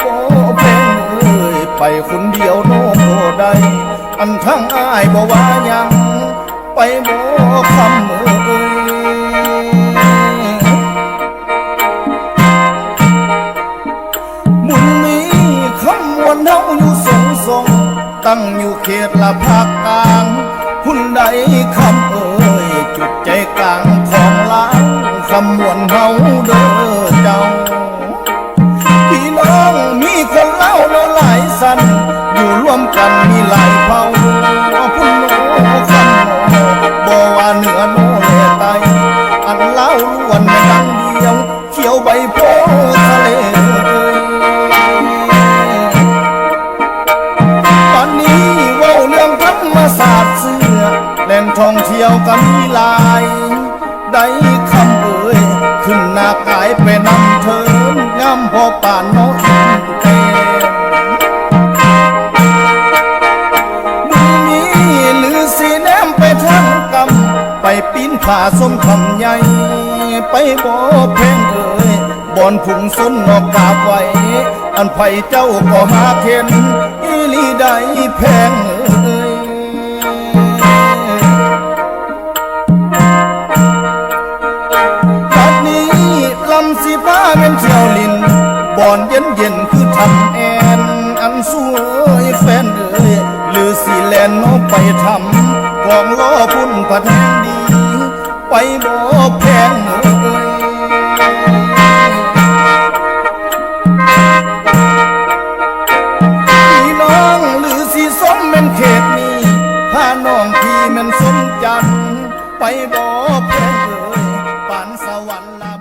บ่แพงไปคนเดียวโน้ได้อันทั้งอ้ายบ่ว่ายังไปบ่คำบุญมีคำวันเฮาอยู่ทรงตั้งอยู่เขตละภาคกลางพุ่นใดคำจุดใจกลางของล้างคำวันเฮาเด้อเจ้าพี่น้องมีคนเล่าแล้วหลายสันอยู่ร่วมกันมีหลายเผ่าพุ่นโนคำบ่ว่าเหนือโนเลไตอันเล่าล้วนดังเดียวเขียวใบโพทะเลตอนนี้เว้าเรื่องธรรมศาสตร์เสือแหล่งท่องเที่ยวกันมีหลายได้คำขึ้นหน้ากายไปนำเถินงามพอป่านน้อยแก่มีหรือสีแนมไปทางกำไปปีนผาส้มคำใหญ่ไปบ่แพงบ่อนผุงส้นนอกกาบไว้อันไผ่เจ้าก็หาเข็นอีลีได้แพงสิพาเป็นเที่ยวลินบ่อนเย็นคือทำแอนอันสวยแฟนหรือสีแลนน้องไปทำกลองล้อพุ่นผัดแห้งดีไปบ่แพงพี่น้องหรือสีส้มเป็นเขตนี้พาน้องพี่มันสมจันไปบ่แพงปานสวรรค์ลา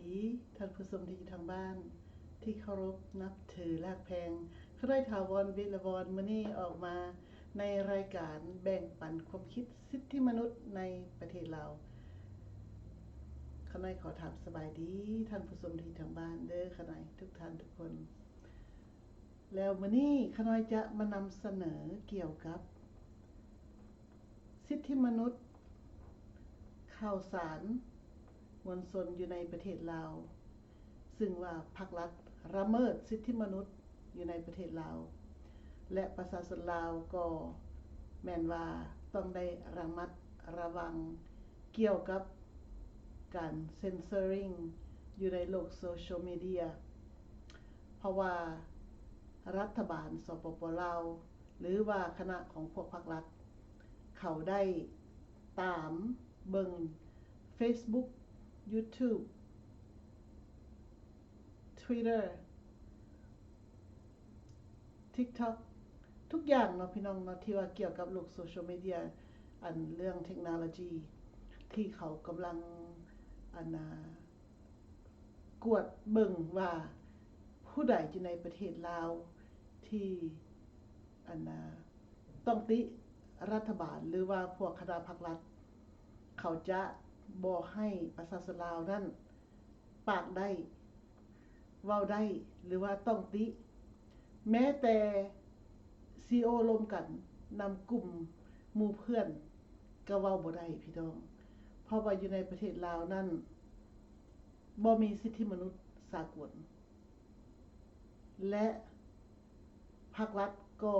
ดีท่านผู้ชมที่อยู่ทางบ้านที่เคารพนับถือและแพงข้าได้ถาวรวิรวรมื้อนี้ออกมาในรายการแบ่งปันความคิดสิทธิมนุษย์ในประเทศลาวข้าน้อยขอถามสบายดีท่านผู้ชมที่ทางบ้านเด้อข้าน้อยทุกท่านทุกคนแล้วมื้อนี้ข้าน้อยจะมานำเสนอเกี่ยวกับสิทธิมนุษย์ข่าวสารมวลชนอยู่ในประเทศลาวซึ่งว่าภาครัฐละเมิดสิทธิมนุษย์อยู่ในประเทศลาวและประชาชนลาวก็แม่นว่าต้องได้ระมัดระวังเกี่ยวกับการเซนเซอริงอยู่ในโลกโซเชียลมีเดียเพราะว่ารัฐบาลสปป.ลาวหรือว่าคณะของพวกภาครัฐเขาได้ตามเบิ่ง Facebook YouTube Twitter TikTok ทุกอย่างเนาะพี่น้องเนาะที่ว่าเกี่ยวกับโลกโซเชียลมีเดียอันเรื่องเทคโนโลยีที่เขากำลังกวดเบิ่งว่าผู้ใดอยู่ในประเทศลาวที่ต้องติรัฐบาลหรือว่าพวกคณะภาครัฐเขาจะบ่ให้ประชาชนลาวนั้นปากได้เว้าได้หรือว่าต้องติแม้แต่ซีโอลมกันนำกลุ่มหมู่เพื่อนก็เว้าบ่ได้พี่น้องเพราะว่าอยู่ในประเทศลาวนั้นบ่มีสิทธิมนุษย์สากลและภาครัฐก็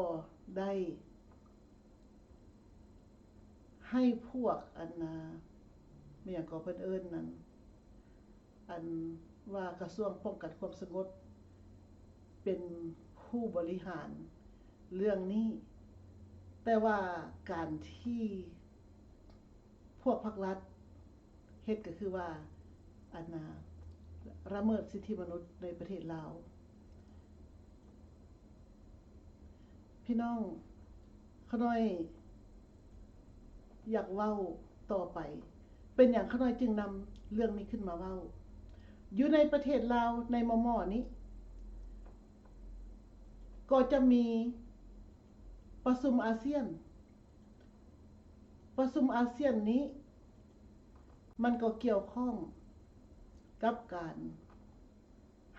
ได้ให้พวกไม่อยากก็เพิ่นเอิ้นนั้นว่ากระทรวงป้องกันความสงบเป็นผู้บริหารเรื่องนี้แต่ว่าการที่พวกภาครัฐเฮ็ดก็คือว่าละเมิดสิทธิมนุษย์ในประเทศลาวพี่น้องข้าน้อยอยากเว้าต่อไปเป็นอย่างข้าน้อยจึงนำเรื่องนี้ขึ้นมาเว้าอยู่ในประเทศลาวในมม.นี้ก็จะมีประชุมอาเซียนนี้มันก็เกี่ยวข้องกับการ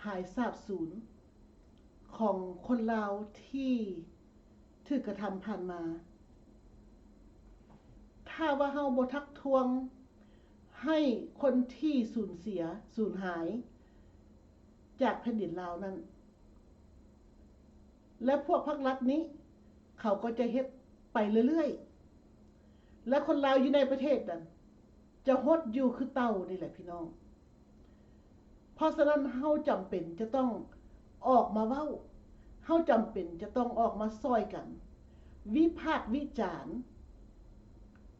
หายสาบสูญของคนลาวที่ถูกกระทำผ่านมาถ้าว่าเฮาบ่ทักท้วงให้คนที่สูญหายจากแผ่นดินลาวนั้นและพวกภาครัฐนี้เขาก็จะเฮ็ดไปเรื่อยๆและคนลาวอยู่ในประเทศนั้นจะฮดอยู่คือเต่านี่แหละพี่น้องเพราะฉะนั้นเฮาจำเป็นจะต้องออกมาเว้าเฮาจำเป็นจะต้องออกมาช่วยกันวิพากษ์วิจารณ์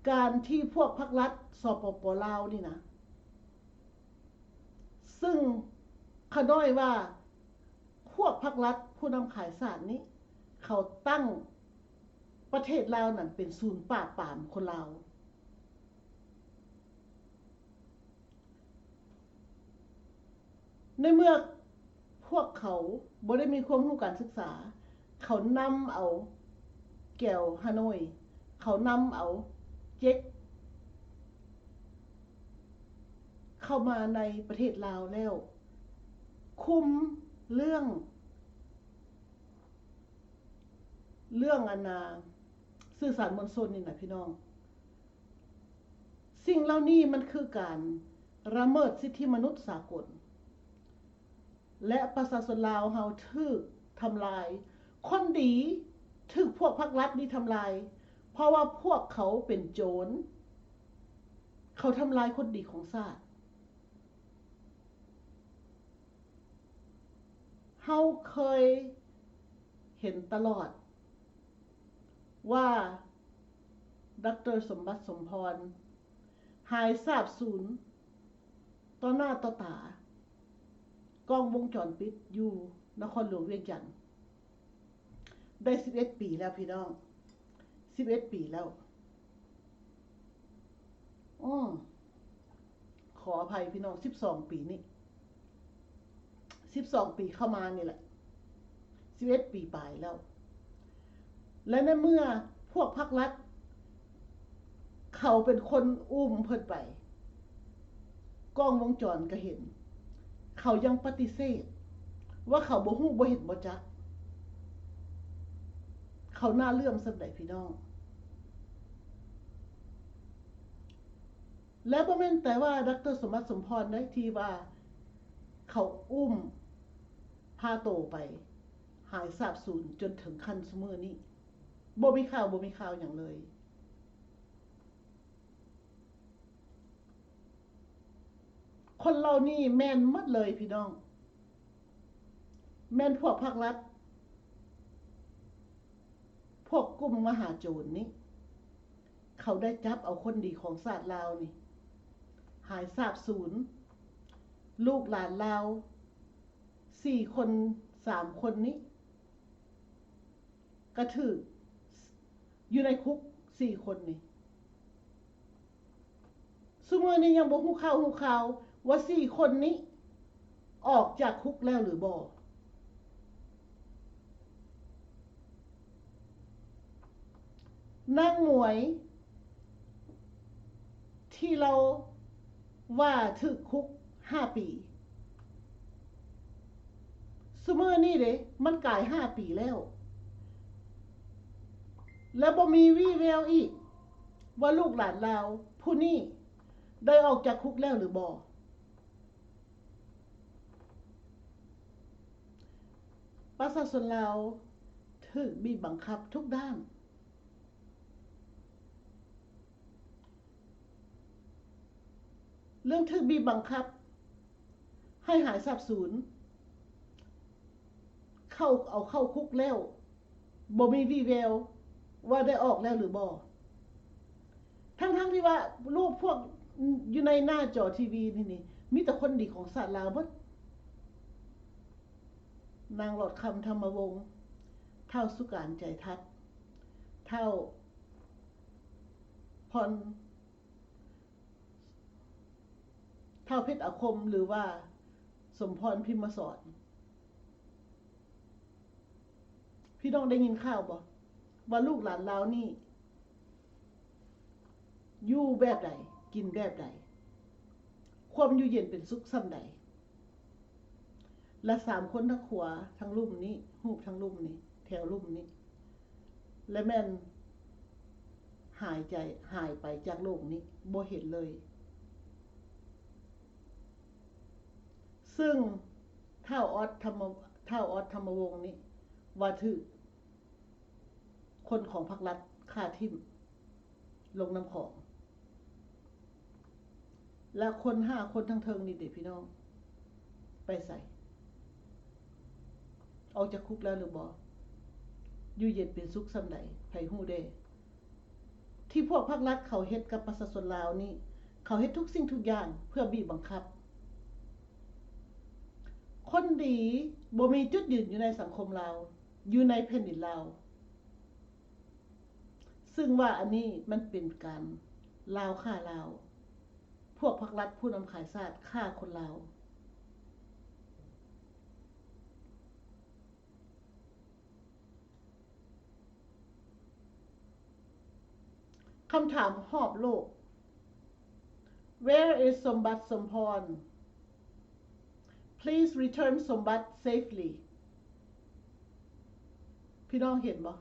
การที่พวกภาครัฐสปป.ลาวนี่นะซึ่งข้าน้อยว่าพวกภาครัฐผู้นำขายสารนี้เขาตั้งประเทศลาวนั่นเป็นศูนย์ปราบปรามคนลาวในเมื่อพวกเขาบ่ได้มีความรู้การศึกษาเขานำเอาแก้วฮานอยเขานำเอาเจ๊กเข้ามาในประเทศลาวแล้วคุมเรื่องสื่อสารมวลชนนี่นะพี่น้องสิ่งเหล่านี้มันคือการละเมิดสิทธิมนุษย์สากลและประชาชนลาวเฮาถูกทำลายคนดีถูกพวกภาครัฐนี่ทำลายเพราะว่าพวกเขาเป็นโจรเขาทำลายคนดีของชาติเฮาเคยเห็นตลอดว่าดร.สมบัติสมพรหายสาบสูญต่อหน้าต่อตากล้องวงจรปิดอยู่นครหลวงเวียงจันทน์ได้11ปีแล้วพี่น้อง11ปีแล้วขออภัยพี่น้อง12ปีนี้ 12 ปีเข้ามานี่แหละ11 ปีปลายแล้วและในเมื่อพวกพรรครัฐเขาเป็นคนอุ้มเพิ่นไปกล้องวงจรก็เห็นเขายังปฏิเสธว่าเขาบ่ฮู้บ่เห็นบ่จักเขาน่าเลื่อมสำใดพี่น้องและบ่แม่นแต่ว่าดร.สมบัติสมพรได้ที่ว่าเขาอุ้มพาโตไปหายสาบสูญจนถึงขั้นซุมื้อนี้บ่มีข่าวหยังเลยคนเรานี่แม่นหมดเลยพี่น้องแม่นพวกภาครัฐพวกกลุ่มมหาโจรนี่เขาได้จับเอาคนดีของชาติลาวนี่หายสาบสูญลูกหลานลาว4 คน3 คนนี้กระถืออยู่ในคุก4 คนนี่ซุมื้อนี้ยังบ่ฮู้ข่าวว่า4 คนนี้ออกจากคุกแล้วหรือบ่นางหมวยที่เราว่าถึกคุก5 ปีซุมื้อนี้เด้มันกลาย5 ปีแล้วและบ่มีวี่แววอีกว่าลูกหลานลาวผู้นี้ได้ออกจากคุกแล้วหรือบ่ประชาชนลาวถูกบีบบังคับทุกด้านเรื่องถูกบีบบังคับให้หายสาบสูญเข้าคุกแล้วบ่มีวี่แววว่าได้ออกแล้วหรือบ่ทั้งที่ว่ารูปพวกอยู่ในหน้าจอทีวีนี่มีแต่คนดีของชาติลาวหมดนางหลอดคำธรรมวงศ์เท่าสุการใจทัศน์เท่าเพชรอาคมหรือว่าสมพรพิมพ์สอนพี่น้องได้ยินข่าวบ่ว่าลูกหลานลาวนี่อยู่แบบใดกินแบบใดความอยู่เย็นเป็นสุขส่ำใดและ3 คนทั้งขวาทั้งลุ่มนี้หูบทั้งลุ่มนี้แถวลุ่มนี้และแม่นหายไปจากโลกนี้บ่เห็นเลยซึ่งเท่าออสธรรมวงศ์นี้ว่าถือคนของพรรครัฐฆ่าทิ่มลงน้ำของและคน5 คนทั้งเทิงนี่เด็กพี่น้องไปใส่ออกจากคุกแล้วหรือบ่อยู่เย็นเป็นสุขส่ำใดไผฮู้เด้ที่พวกพรรครัฐเขาเฮ็ดกับประชาชนลาวนี่เขาเฮ็ดทุกสิ่งทุกอย่างเพื่อบีบบังคับคนดีบ่มีจุดยืนอยู่ในสังคมลาวอยู่ในแผ่นดินลาวซึ่งว่าอันนี้มันเป็นการลาวฆ่าลาวพวกพรรครัฐผู้นำขายชาติฆ่าคนลาวคำถามหอบโลก Where is Sombat Sompon Please return Sombat safely พี่น้องเห็นบ่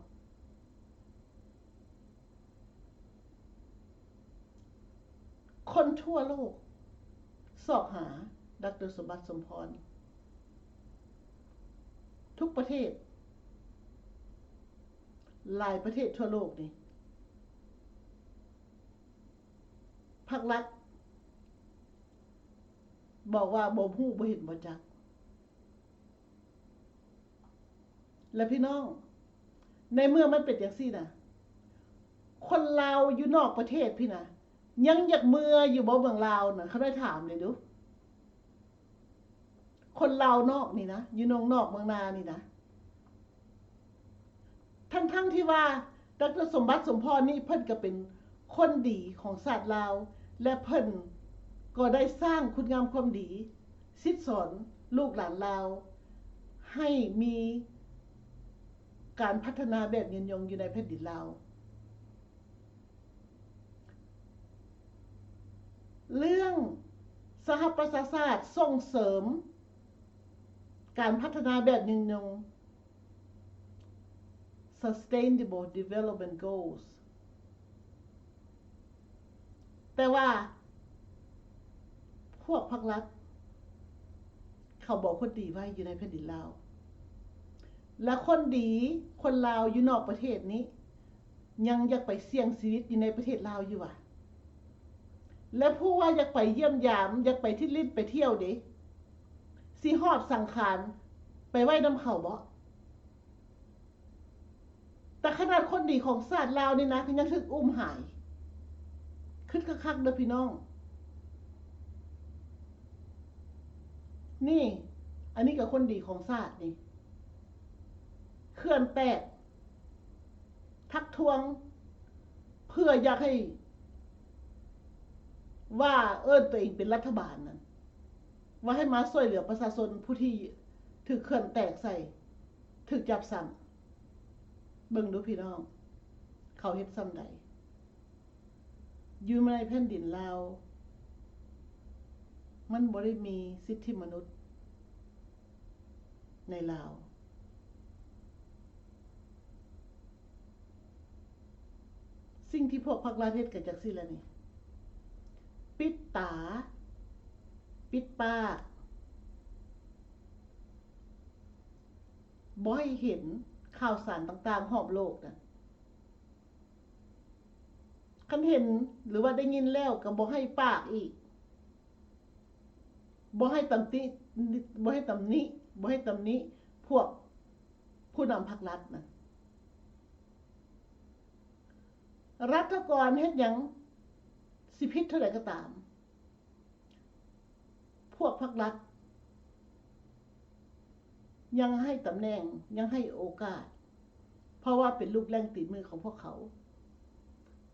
คนทั่วโลกสอบหาดร.สมบัติสมพรทุกประเทศหลายประเทศทั่วโลกนี่พรรครัฐบอกว่าบ่ฮู้บ่เห็นบ่จักและพี่น้องในเมื่อมันเป็นจังซี่น่ะคนลาวอยู่นอกประเทศพี่น่ะยังอยากเมื่ออยู่บ่เมืองลาวน่ะเขาได้ถามเลยดูคนลาวนอกนี่นะอยู่นอกเมืองนานี่นะทั้งที่ว่าดร.สมบัติสมพรนี่เพิ่นก็เป็นคนดีของชาติลาวและเพิ่นก็ได้สร้างคุณงามความดีซิดสอน ลูกหลานลาวให้มีการพัฒนาแบบยืนยงอยู่ในแผ่นดินลาวเรื่องสหประชาชาติส่งเสริมการพัฒนาแบบยืนยง Sustainable Development Goals แต่ว่าพวกพรรครัฐเขาบอกคนดีไว้อยู่ในแผ่นดินลาวและคนดีคนลาวอยู่นอกประเทศนี้ยังอยากไปเสี่ยงชีวิตอยู่ในประเทศลาวอยู่ว่ะและผู้ว่าอยากไปเยี่ยมยามอยากไปที่ลิ้นไปเที่ยวเด้สิฮอดสังขารไปไว้นำเขาบ่แต่ขนาดคนดีของชาติลาวนี่นะยังถึกอุ้มหายขึ้นคักๆเด้อพี่น้องนี่อันนี้ก็คนดีของชาตินี่เขื่อนแตกทักท้วงเพื่ออยากให้ว่าตัวเองเป็นรัฐบาลนั่นว่าให้มาช่วยเหลือประชาชนผู้ที่ถูกเขื่อนแตกใส่ถูกจับซ้ำเบิ่งดูพี่น้องเขาเฮ็ดซ้ำใดอยู่ในแผ่นดินลาวมันบ่ได้มีสิทธิมนุษย์ในลาวสิ่งที่พวกพรรครัฐเฮ็ดกันจักซี่แล้วนี่ปิดตาปิดปากบ่ให้เห็นข่าวสารต่างๆรอบโลกนะคันเห็นหรือว่าได้ยินแล้วก็บ่ให้ปากอีกบ่ให้ตำหนิบ่ให้ตำหนิบ่ให้ตำหนิพวกผู้นำพรรครัฐนะรัฐกรเฮ็ดหยังสิผิดเท่าใดก็ตามพวกพรรครัฐยังให้ตำแหน่งยังให้โอกาสเพราะว่าเป็นลูกแรงตีมือของพวกเขา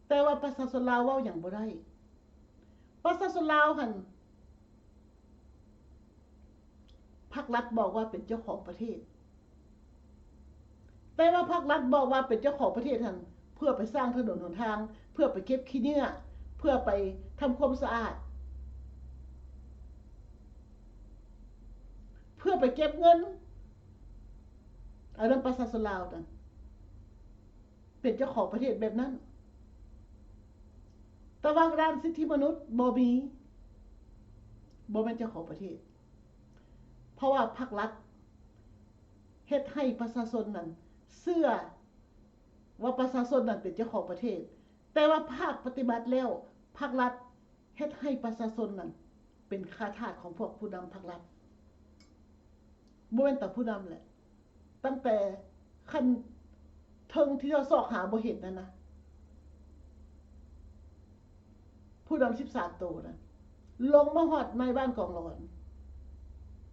แต่ว่าประชาชนลาวเว้าหยังบ่ได้ประชาชนลาวหั่นพรรครัฐบอกว่าเป็นเจ้าของประเทศแต่ว่าพรรครัฐบอกว่าเป็นเจ้าของประเทศหั่นเพื่อไปสร้างถนนหนทางเพื่อไปเก็บขี้เหงื่อเพื่อไปทำความสะอาดเพื่อไปเก็บเงินอันนั้นประชาชนลาวนั่นเป็นเจ้าของประเทศแบบนั้นแต่ว่าด้านสิทธิมนุษย์บ่มีบ่เป็นเจ้าของประเทศเพราะว่าพรรครัฐเฮ็ดให้ประชาชนนั้นเชื่อว่าประชาชนนั้นเป็นเจ้าของประเทศแต่ว่าภาคปฏิบัติแล้วพรรครัฐเฮ็ดให้ประชาชนนั้นเป็นข้าทาสของพวกผู้นำพรรครัฐบ่แม่นแต่ผู้นำแหละตั้งแต่ขั้นเทิงที่เราสอกหาบ่เห็นนั่นนะผู้นำ13 โตนะลงมาฮอดในบ้านกองร้อน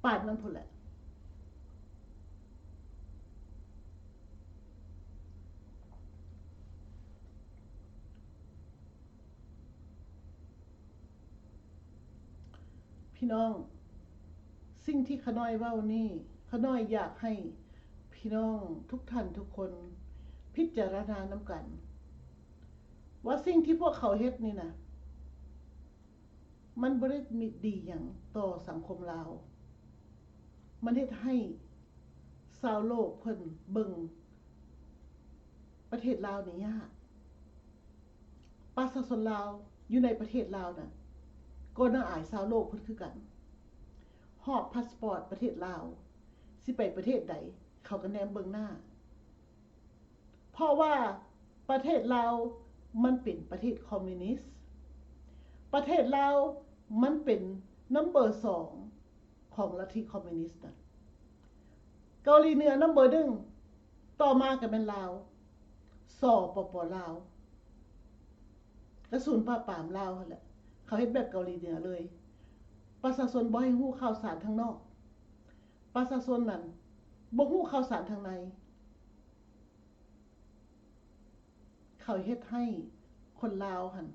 ปาดนั้นพุ่นแหละพี่น้องสิ่งที่ขน้อยเว้านี่ขน้อยอยากให้พี่น้องทุกท่านทุกคนพิจารณานำกันว่าสิ่งที่พวกเขาเฮ็ดนี่นะมันบ่ได้มีดีหยังต่อสังคมลาวมันเฮ็ดให้ชาวโลกเพิ่นเบิ่งประเทศลาวนี่ยากประชาชนลาวอยู่ในประเทศลาวน่ะก็น่าอายชาวโลกเพิ่นคือกันฮอบพาสปอร์ตประเทศลาวสิไปประเทศใดเขาก็แนมเบิ่งหน้าเพราะว่าประเทศลาวมันเป็นประเทศคอมมิวนิสต์ประเทศลาวมันเป็นนัมเบอร์2ของลัทธิคอมมิวนิสต์นะเกาหลีเหนือนัมเบอร์1ต่อมาก็เป็นลาวสปปลาวกระสุนปราบปรามลาวหั่นแหละเขาเฮ็ดแบบเกาหลีเหนือเลยประชาชนบ่ให้ฮู้ข่าวสารทางนอกประชาชนนั้นบ่ฮู้ข่าวสารทางในเขาเฮ็ดให้คนลาวหั่น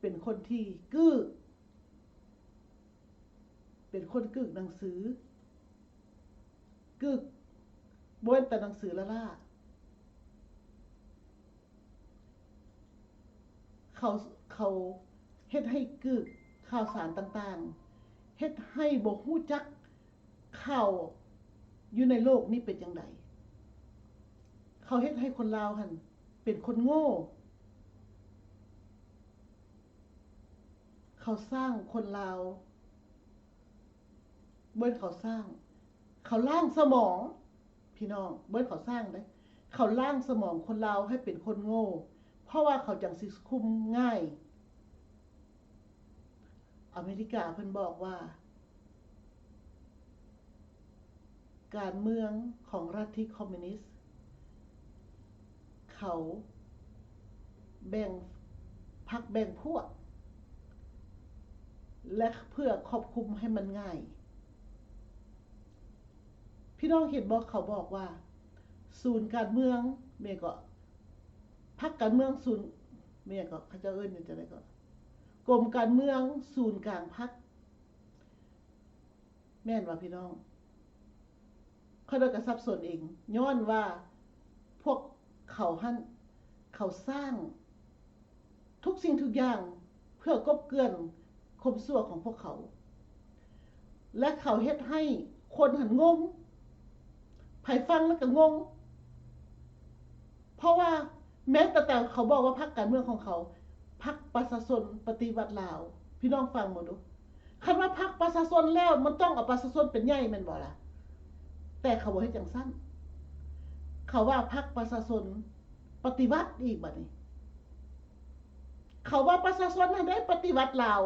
เป็นคนที่กื้อ เป็นคนกึกหนังสือกึกบ่เป็นแต่หนังสือละล่าเขาเฮ็ดให้กึกข่าวสารต่างๆเฮ็ดให้บ่ฮู้จักข่าวอยู่ในโลกนี้เป็นจังไดเขาเฮ็ดให้คนลาวหั่นเป็นคนโง่เขาสร้างคนลาวเบิ้นเขาสร้างเขาล่างสมองพี่น้องเบิ้นเขาสร้างเด้เขาล่างสมองคนลาวให้เป็นคนโง่เพราะว่าเขาจังสิคุมง่ายอเมริกาเพิ่นบอกว่าการเมืองของรัฐที่คอมมิวนิสต์เขาแบ่งพรรคแบ่งพวกและเพื่อครอบคลุมให้มันง่ายพี่น้องเห็นบอกเขาบอกว่าศูนย์การเมืองเมียก็พรรคการเมืองศูนย์เมียก็เขาจะเอิ้นจังได๋ก็กรมการเมืองศูนย์กลางพรรคแม่นว่าพี่น้องเขาได้ก็สับสนเองย้อนว่าพวกเขาหั่นเขาสร้างทุกสิ่งทุกอย่างเพื่อกบเกลื่อนความชั่วของพวกเขาและเขาเฮ็ดให้คนหันงงไผฟังแล้วก็งงเพราะว่าแม้แต่เขาบอกว่าพรรคการเมืองของเขาพรรคประชาชนปฏิวัติลาวพี่น้องฟังหมดดูคันว่าพรรคประชาชนแล้วมันต้องเอาประชาชนเป็นใหญ่แม่นบ่ล่ะแต่เขาบ่เฮ็ดจังซั่นเขาว่าพรรคประชาชนปฏิวัติอีกบัดนี้เขาว่าประชาชนนั้นได้ปฏิวัติลาว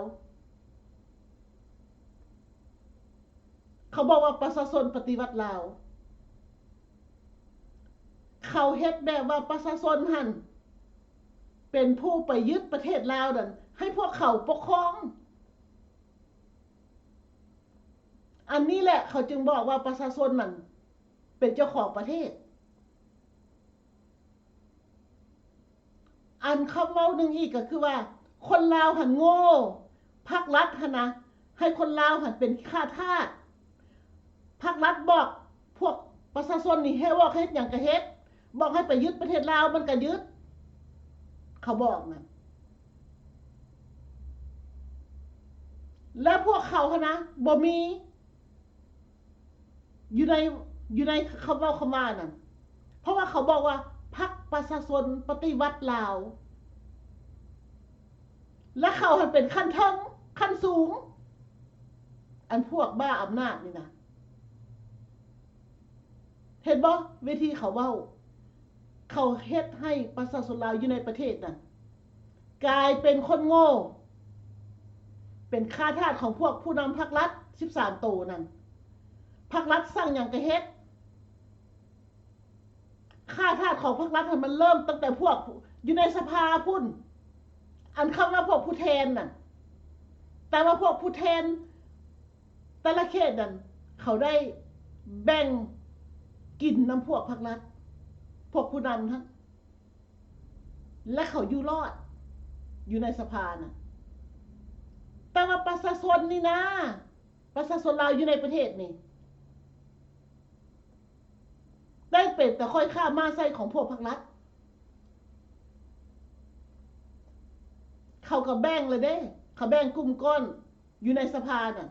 เขาบอกว่าประชาชนปฏิวัติลาวเขาเฮ็ดแบบว่าประชาชนหั่นเป็นผู้ไปยึดประเทศลาวนั่นให้พวกเขาปกครองอันนี้แหละเขาจึงบอกว่าประชาชนนั่นเป็นเจ้าของประเทศอันคำเว้านึงอีกก็คือว่าคนลาวหั่นโง่ภาครัฐหั่นนะให้คนลาวหั่นเป็นข้าทาสภาครัฐบอกพวกประชาชนนี่ให้ว่าเฮ็ดหยังก็เฮ็ดบอกให้ไปยึดประเทศลาวมันก็ยึดเขาบอกนั่นแล้วพวกเขาหั่นนะบ่มีอยู่ในคำเว้าคำว่านั่นเพราะว่าเขาบอกว่าพรรคประชาชนปฏิวัติลาวและเขาหั่นเป็นขั้นเทิงขั้นสูงอันพวกบ้าอำนาจนี่นะเห็นบ่เวทีเขาเว้าเขาเฮ็ดให้ประชาชนลาวอยู่ในประเทศนั่นกลายเป็นคนโง่เป็นข้าทาสของพวกผู้นำพรรครัฐ13โตนั่นพรรครัฐสร้างหยังก็เฮ็ดข้าทาสของพรรครัฐมันเริ่มตั้งแต่พวกอยู่ในสภาพุ่นอันคำว่าพวกผู้แทนน่ะแต่ว่าพวกผู้แทนแต่ละเขตนั่นเขาได้แบ่งกินน้ำพวกพรรครัฐพวกผู้นำทั้งและเขาอยู่รอดอยู่ในสภาน่ะแต่ว่าประชาชนนี่นะประชาชนลาวอยู่ในประเทศนี่ได้เป็นแต่ค่อยค่ามาไส้ของพวกพรรครัฐเขาก็แบ่งเลยเด้เขาแบ่งกลุ่มก้อนอยู่ในสภาน่ะ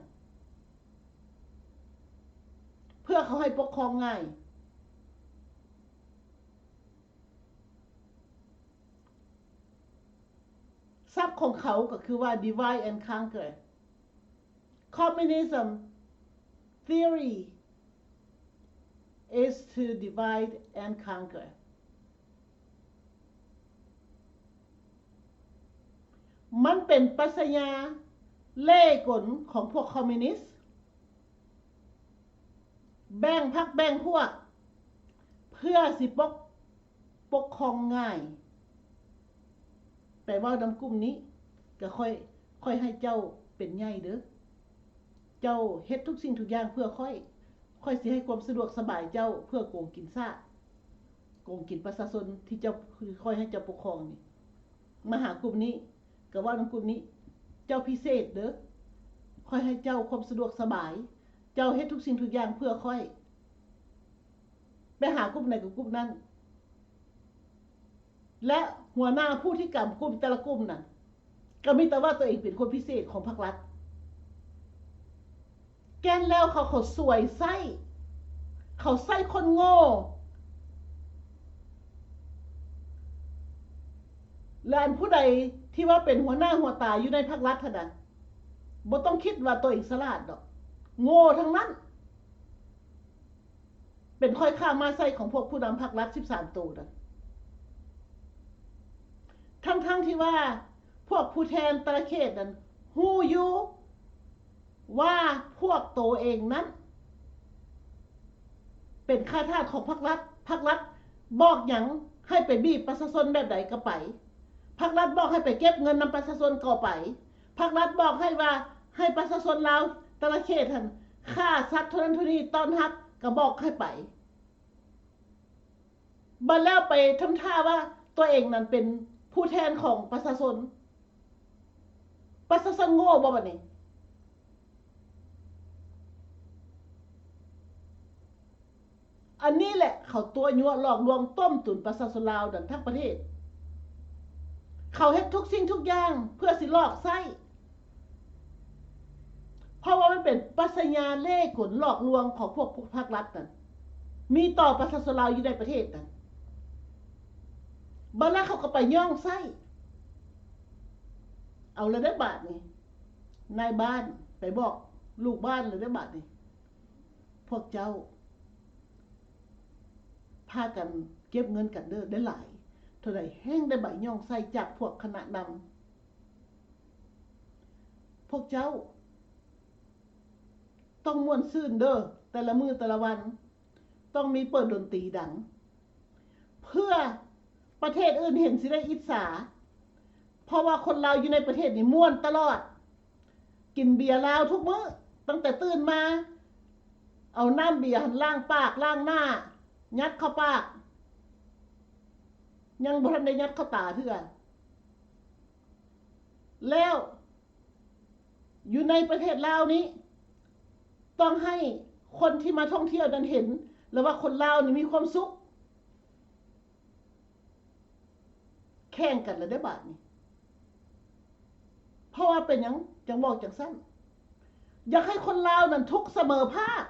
เพื่อเขาให้ปกครองง่ายทรัพย์ของเขาก็คือว่า divide and conquer communism theory is to divide and conquer มันเป็นปรัชญาเล่ห์กลของพวกคอมมิวนิสต์แบ่งพรรคแบ่งพวกเพื่อสิปกครองง่ายแต่ว่านำกลุ่มนี้ก็ค่อยให้เจ้าเป็นใหญ่เด้อเจ้าเฮ็ดทุกสิ่งทุกอย่างเพื่อค่อยสิให้ความสะดวกสบายเจ้าเพื่อโกงกินซ่าโกงกินประชาชนที่เจ้าค่อยให้เจ้าปกครองนี่มาหากลุ่มนี้ก็ว่านำกลุ่มนี้เจ้าพิเศษเด้อ อยให้เจ้าความสะดวกสบายเจ้าเฮ็ดทุกสิ่งทุกอย่างเพื่อค่อยไปหากลุ่มไหนกับกลุ่มนั้นและหัวหน้าผู้ที่กำกลุ่มแต่ละกลุ่มนั้นก็มีแต่ว่าตัวเองเป็นคนพิเศษของพรรครัฐแกนแล้วเขาสวยไส้เขาไส้คนโง่และอันผู้ใดที่ว่าเป็นหัวหน้าหัวตาอยู่ในพรรครัฐน่ะบ่ต้องคิดว่าตัวเองฉลาดดอกโง่ทั้งนั้นเป็นค่อยข้ามาไส้ของพวกผู้นำพรรครัฐ13ตัวน่ะทั้งที่ว่าพวกผู้แทนแต่ละเขตนั้นฮู้อยู่ว่าพวกตัวเองนั้นเป็นข้าทาสของพรรครัฐบอกหยังให้ไปบีบประชาชนแบบใดก็ไปพรรครัฐบอกให้ไปเก็บเงินนำประชาชนก็ไปพรรครัฐบอกให้ว่าให้ประชาชนลาวแต่ละเขตท่านฆ่าสัตว์ทุนทุนีต้อนรับก็บอกให้ไปบัดแล้วไปทำท่าว่าตัวเองนั้นเป็นผู้แทนของประชาชนโง่บ่บัดนี้อันนี้แหละเขาตัวยั่วหลอกลวงต้มตุ๋นประชาชนลาวดังทั้งประเทศเขาเฮ็ดทุกสิ่งทุกอย่างเพื่อสิลอกไส้เพราะว่ามันเป็นปรัชญาเล่ห์กลหลอกลวงของพวกภาครัฐนั่นมีต่อประชาชนลาวอยู่ในประเทศนั่นบัดแล้วเขาก็ไปย่องไส้เอาแล้วได้บาทนี่นายบ้านไปบอกลูกบ้านเลยได้บาทนี่พวกเจ้าพากันเก็บเงินกันเด้อได้หลายเท่าใดแห้งได้ใบย่องไส้จากพวกคณะนำพวกเจ้าต้องม่วนซื่นเด้อแต่ละมื้อแต่ละวันต้องมีเปิดดนตรีดังเพื่อประเทศอื่นเห็นสิได้อิจฉาเพราะว่าคนลาวอยู่ในประเทศนี่ม่วนตลอดกินเบียร์ลาวทุกมื้อตั้งแต่ตื่นมาเอาน้ำเบียร์ล้างปากล้างหน้ายัดเข้าปากยังบ่ทันได้ยัดเข้าตาเทื่อแล้วอยู่ในประเทศลาวนี้ต้องให้คนที่มาท่องเที่ยวนั้นเห็นแล้วว่าคนลาวนี่มีความสุขแข่งกันแล้วได้บาทนี่เพราะว่าเป็นหยังจังบอกจังสั้นอยากให้คนลาวนั้นทุกเสมอภาค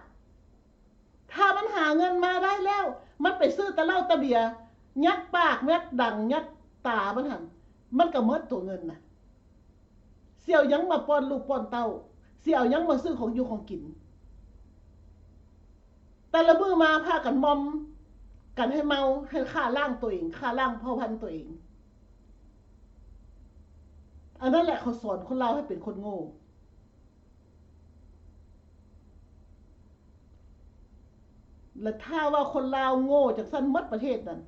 ถ้ามันหาเงินมาได้แล้วมันไปซื้อตะเหล้าตะเบียร์ยัดปากยัดดังยัดตามันหันมันก็หมดตัวเงินนะเสี่ยวยังมาป้อนลูกป้อนเต้าเสี่ยวยังมาซื้อของอยู่ของกินแต่ละมื้อมาพากันมอมกันให้เมาให้ฆ่าร่างตัวเองฆ่าร่างเผ่าพันธุ์ตัวเองอันนั้นแหละเขาสอนคนลาวให้เป็นคนโง่และถ้าว่าคนลาวโง่จากสั้นมัดประเทศนั้น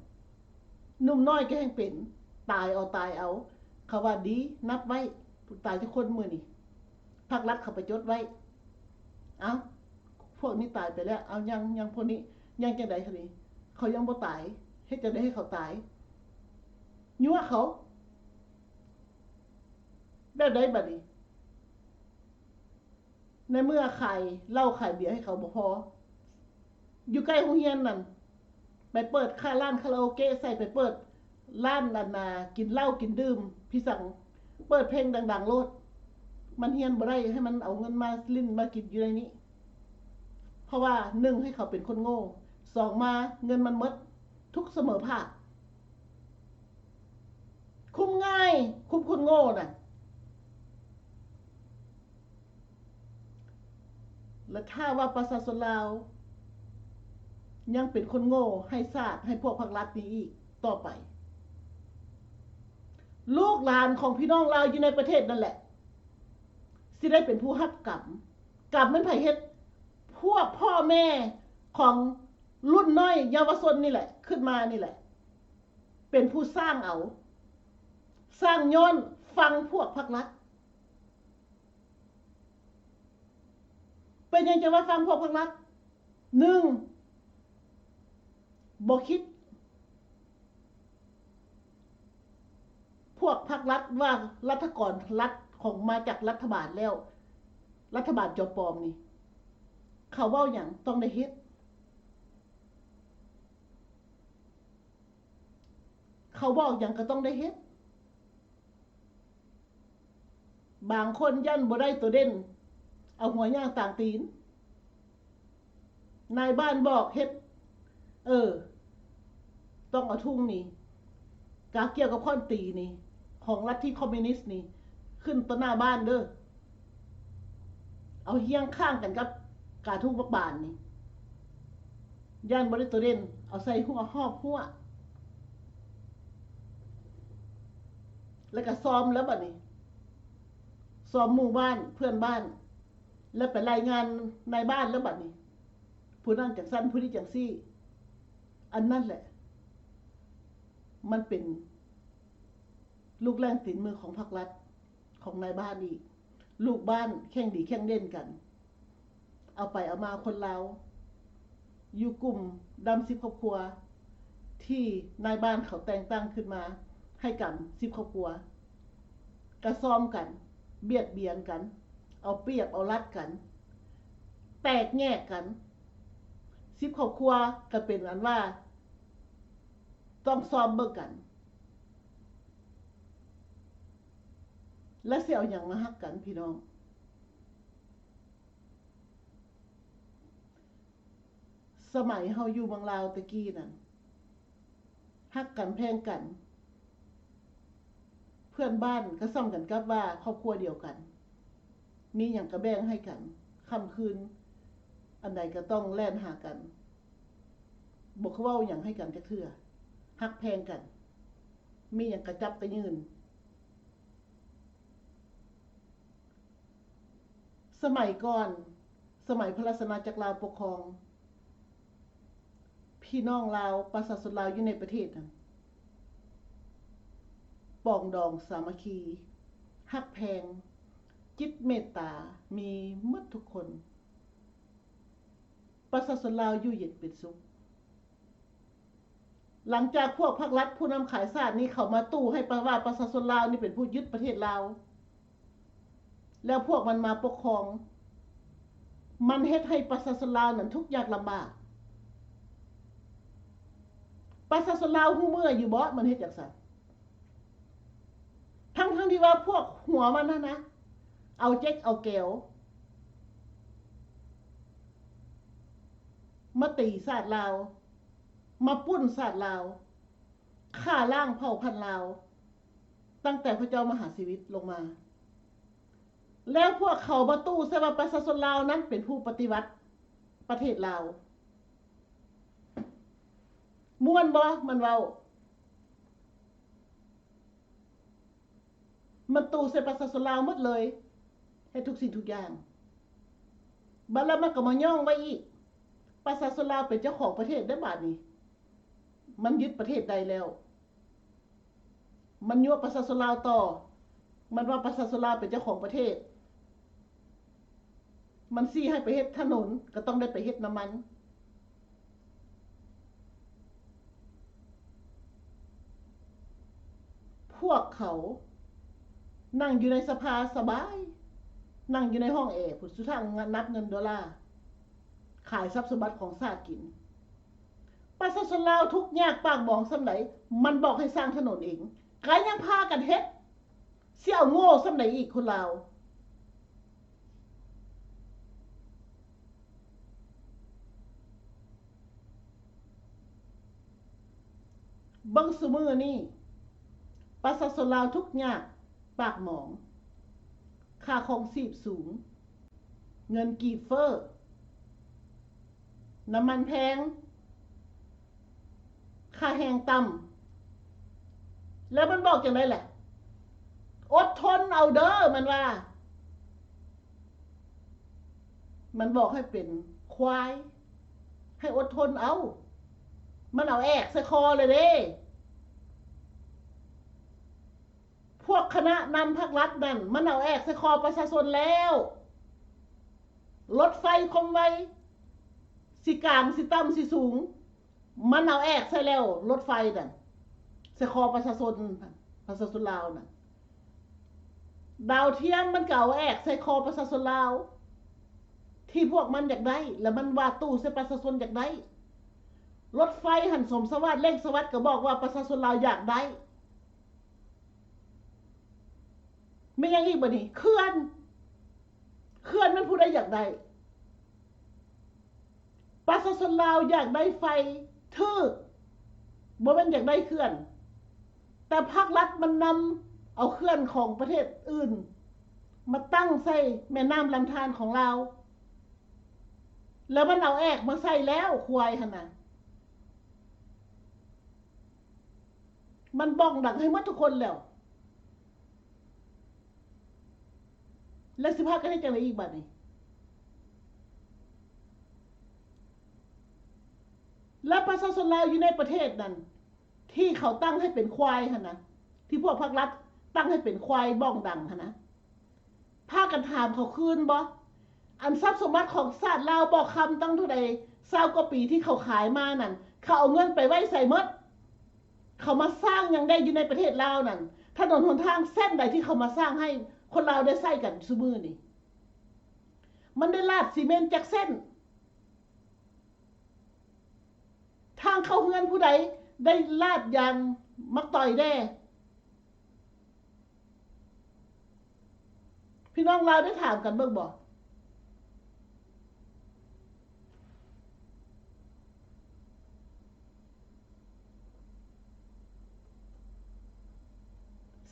หนุ่มน้อยก็แห่งเป็นตายเอาเขาว่าดีนับไว้ตายทุกคนมื้อนี่ภาครัฐเขาไปจดไว้เอ้าพวกนี้ตายไปแล้วเอายังพวกนี้ยังจังได๋คั่นนี่เขายังบ่ตายเฮ็ดจังได๋ให้เขาตายยั่วเขาแบบใดบัดนี้ในเมื่อขายเหล้าขายเบียร์ให้เขาบ่พออยู่ใกล้โรงเรียนนั่นไปเปิดค่าร้านคาราโอเกะใส่ไปเปิดร้านนากินเหล้ากินดื่มพี่สั่งเปิดเพลงดังๆโลดมันเฮียนบ่ได้ให้มันเอาเงินมาลิ้นมากินอยู่ในนี้เพราะว่า1ให้เขาเป็นคนโง่2มาเงินมันหมดทุกเสมอภาคคุมง่ายคุมคนโง่น่ะและถ้าว่าประชาชนลาวยังเป็นคนโง่ให้ทราบให้พวกพรรครัฐนี้อีกต่อไปลูกหลานของพี่น้องลาวอยู่ในประเทศนั่นแหละสิได้เป็นผู้รับกรรมมันไผเฮ็ดพวกพ่อแม่ของรุ่นน้อยเยาวชนนี่แหละขึ้นมานี่แหละเป็นผู้สร้างย้อนฟังพวกพรรครัฐเป็นยังจะว่าฟังพวกพรรครัฐ1บ่คิดพวกพรรครัฐว่ารัฐกรรัฐของมาจากรัฐบาลแล้ว รัฐบาลจอปลอมนี่เขาเว้าหยังต้องได้เฮ็ดเขาบอกหยังก็ต้องได้เฮ็ดบางคนยันบ่ได้ตัวเด่นเอาหัวย่างต่างตีนนายบ้านบอกเฮ็ดต้องเอาทุ่งนี่กาเกี่ยวกับค้อนตีนี่ของลัทธิคอมมิวนิสต์นี่ขึ้นต้นหน้าบ้านเด้อเอาเฮี้ยงข้างกันกับกาทุ่งบักบานนี่ย่านบ่ได้ตัวเด่นเอาใส่หัวหอบหัวแล้วก็ซ้อมแล้วบัดนี้ซ้อมหมู่บ้านเพื่อนบ้านแล้วไปรายงานในบ้านแล้วบัดนี้ผู้นั้นจังซั่นผู้นี้จังซี่อันนั้นแหละมันเป็นลูกแรงตีนมือของพรรครัฐของนายบ้านอีกลูกบ้านแข่งดีแข่งเล่นกันเอาไปเอามาคนเราอยู่กลุ่มดำ10ครอบครัวที่นายบ้านเขาแต่งตั้งขึ้นมาให้กัน10ครอบครัวกระซ้อมกันเบียดเบียนกันเอาเปรียบเอารัดกันแตกแยกกัน10ครอบครัวก็เป็นอันว่าต้องซ้อมเบิ่งกันและสิเอาหยังมาฮักกันพี่น้องสมัยเฮาอยู่เมืองลาวตะกี้นั่นฮักกันแพงกันเพื่อนบ้านก็ซ้ำกันกับว่าครอบครัวเดียวกันมีหยังก็แบ่งให้กันค่ำคืนอันใดก็ต้องแล่นหากันบ่คือเว้าหยังให้กันจักเทื่อฮักแพงกันมีหยังก็จับไปยืนสมัยก่อนสมัยพระราชอาณาจักรลาวปกครองพี่น้องลาวประชาชนลาวอยู่ในประเทศนั้นปองดองสามัคคีฮักแพงจิตเมตตามีหมดทุกคนประชาชนลาวอยู่เย็นเป็นสุขหลังจากพวกพรรครัฐผู้นำขายชาตินี้เขามาตู้ให้ประว่าประชาชนลาวนี่เป็นผู้ยึดประเทศลาวแล้วพวกมันมาปกครองมันเฮ็ดให้ประชาชนลาวนั้นทุกข์ยากลำบากประชาชนลาวฮู้เมื่ออยู่บ่มันเฮ็ดจังซั่นทั้งที่ว่าพวกหัวมันนะเอาเจ๊กเอาแก้วมาตีชาติลาวมาปุ้นชาติลาวฆ่าล้างเผ่าพันธุ์ลาวตั้งแต่พระเจ้ามหาชีวิตลงมาแล้วพวกเขามาตู้ใส่ว่าประชาชนลาวนั้นเป็นผู้ปฏิวัติประเทศลาวม่วนบ่มันเว้ามันตู้ใส่ประชาชนลาวหมดเลยให้ทุกสิ่งทุกอย่างบัดแล้วมันก็มาย่องไว้อีกประชาชนลาวเป็นเจ้าของประเทศได้บาดนี้มันยึดประเทศใดแล้วมันยั่วประชาชนลาวต่อมันว่าประชาชนลาวเป็นเจ้าของประเทศมันซี่ให้ไปเฮ็ดถนนก็ต้องได้ไปเฮ็ดน้ำมันพวกเขานั่งอยู่ในสภาสบายนั่งอยู่ในห้องแอร์ผู้สุดท้ายนับเงินดอลลาร์ขายทรัพย์สมบัติของชาติกินประชาชนลาวทุกข์ยากปากบ่องส่ำใดมันบอกให้สร้างถนนเองก็ยังพากันเฮ็ดสิเอาโง่ส่ำใดอีกคนลาวเบิ่งซุมื้อนี้ประชาชนลาวทุกข์ยากปากหมองค่าครองชีพสูงเงินกีบเฟ้อน้ำมันแพงค่าแรงต่ำแล้วมันบอกจังได๋แหละอดทนเอาเด้อมันว่ามันบอกให้เป็นควายให้อดทนเอามันเอาแอกใส่คอเลยเด้พวกคณะนำพรรครัฐนั่นมันเอาแอกใส่คอประชาชนแล้วรถไฟคมไวสิกลางสิต่ำสิสูงมันเอาแอกใส่แล้วรถไฟนั่นใส่คอประชาชนลาวนั่นดาวเทียมมันก็เอาแอกใส่คอประชาชนลาว ที่พวกมันอยากได้แล้วมันว่าตู้ใส่ประชาชนอยากได้รถไฟหันสมสวัสดิ์เร่งสวัสดิ์ก็บอกว่าประชาชนลาวอยากได้ไม่ยังอีกบ่นี่เขื่อนมันผู้ใดอยากได้ประชาชนลาวอยากได้ไฟทึบบ่แม่นอยากได้เขื่อนแต่ภาครัฐมันนำเอาเขื่อนของประเทศอื่นมาตั้งใส่แม่น้ำลำธารของเราแล้วมันเอาแอกมาใส่แล้วควายหั่นน่ะมันบ้องดังให้หมดทุกคนแล้วสิพากันให้จังได๋อีกบัดนี้และประชาชนลาวอยู่ในประเทศนั้นที่เขาตั้งให้เป็นควายหั่นนะที่พวกภาครัฐตั้งให้เป็นควายบ้องดังหั่นนะพากันถามเขาคืนบ่อันทรัพย์สมบัติของชาติลาวบ่คำตั้งเท่าใด20กว่าปีที่เขาขายมานั่นเขาเอาเงินไปไว้ใส่หมดเขามาสร้างยังได้อยู่ในประเทศลาวนั่นถนนหนทางเส้นใดที่เขามาสร้างให้คนลาวได้ใช้กันซุมื้อนี้มันได้ลาดซีเมนต์จากเส้นทางเข้าเฮือนผู้ใดได้ลาดยางมักต่อยแด้พี่น้องเราได้ถามกันเบิ่งบ่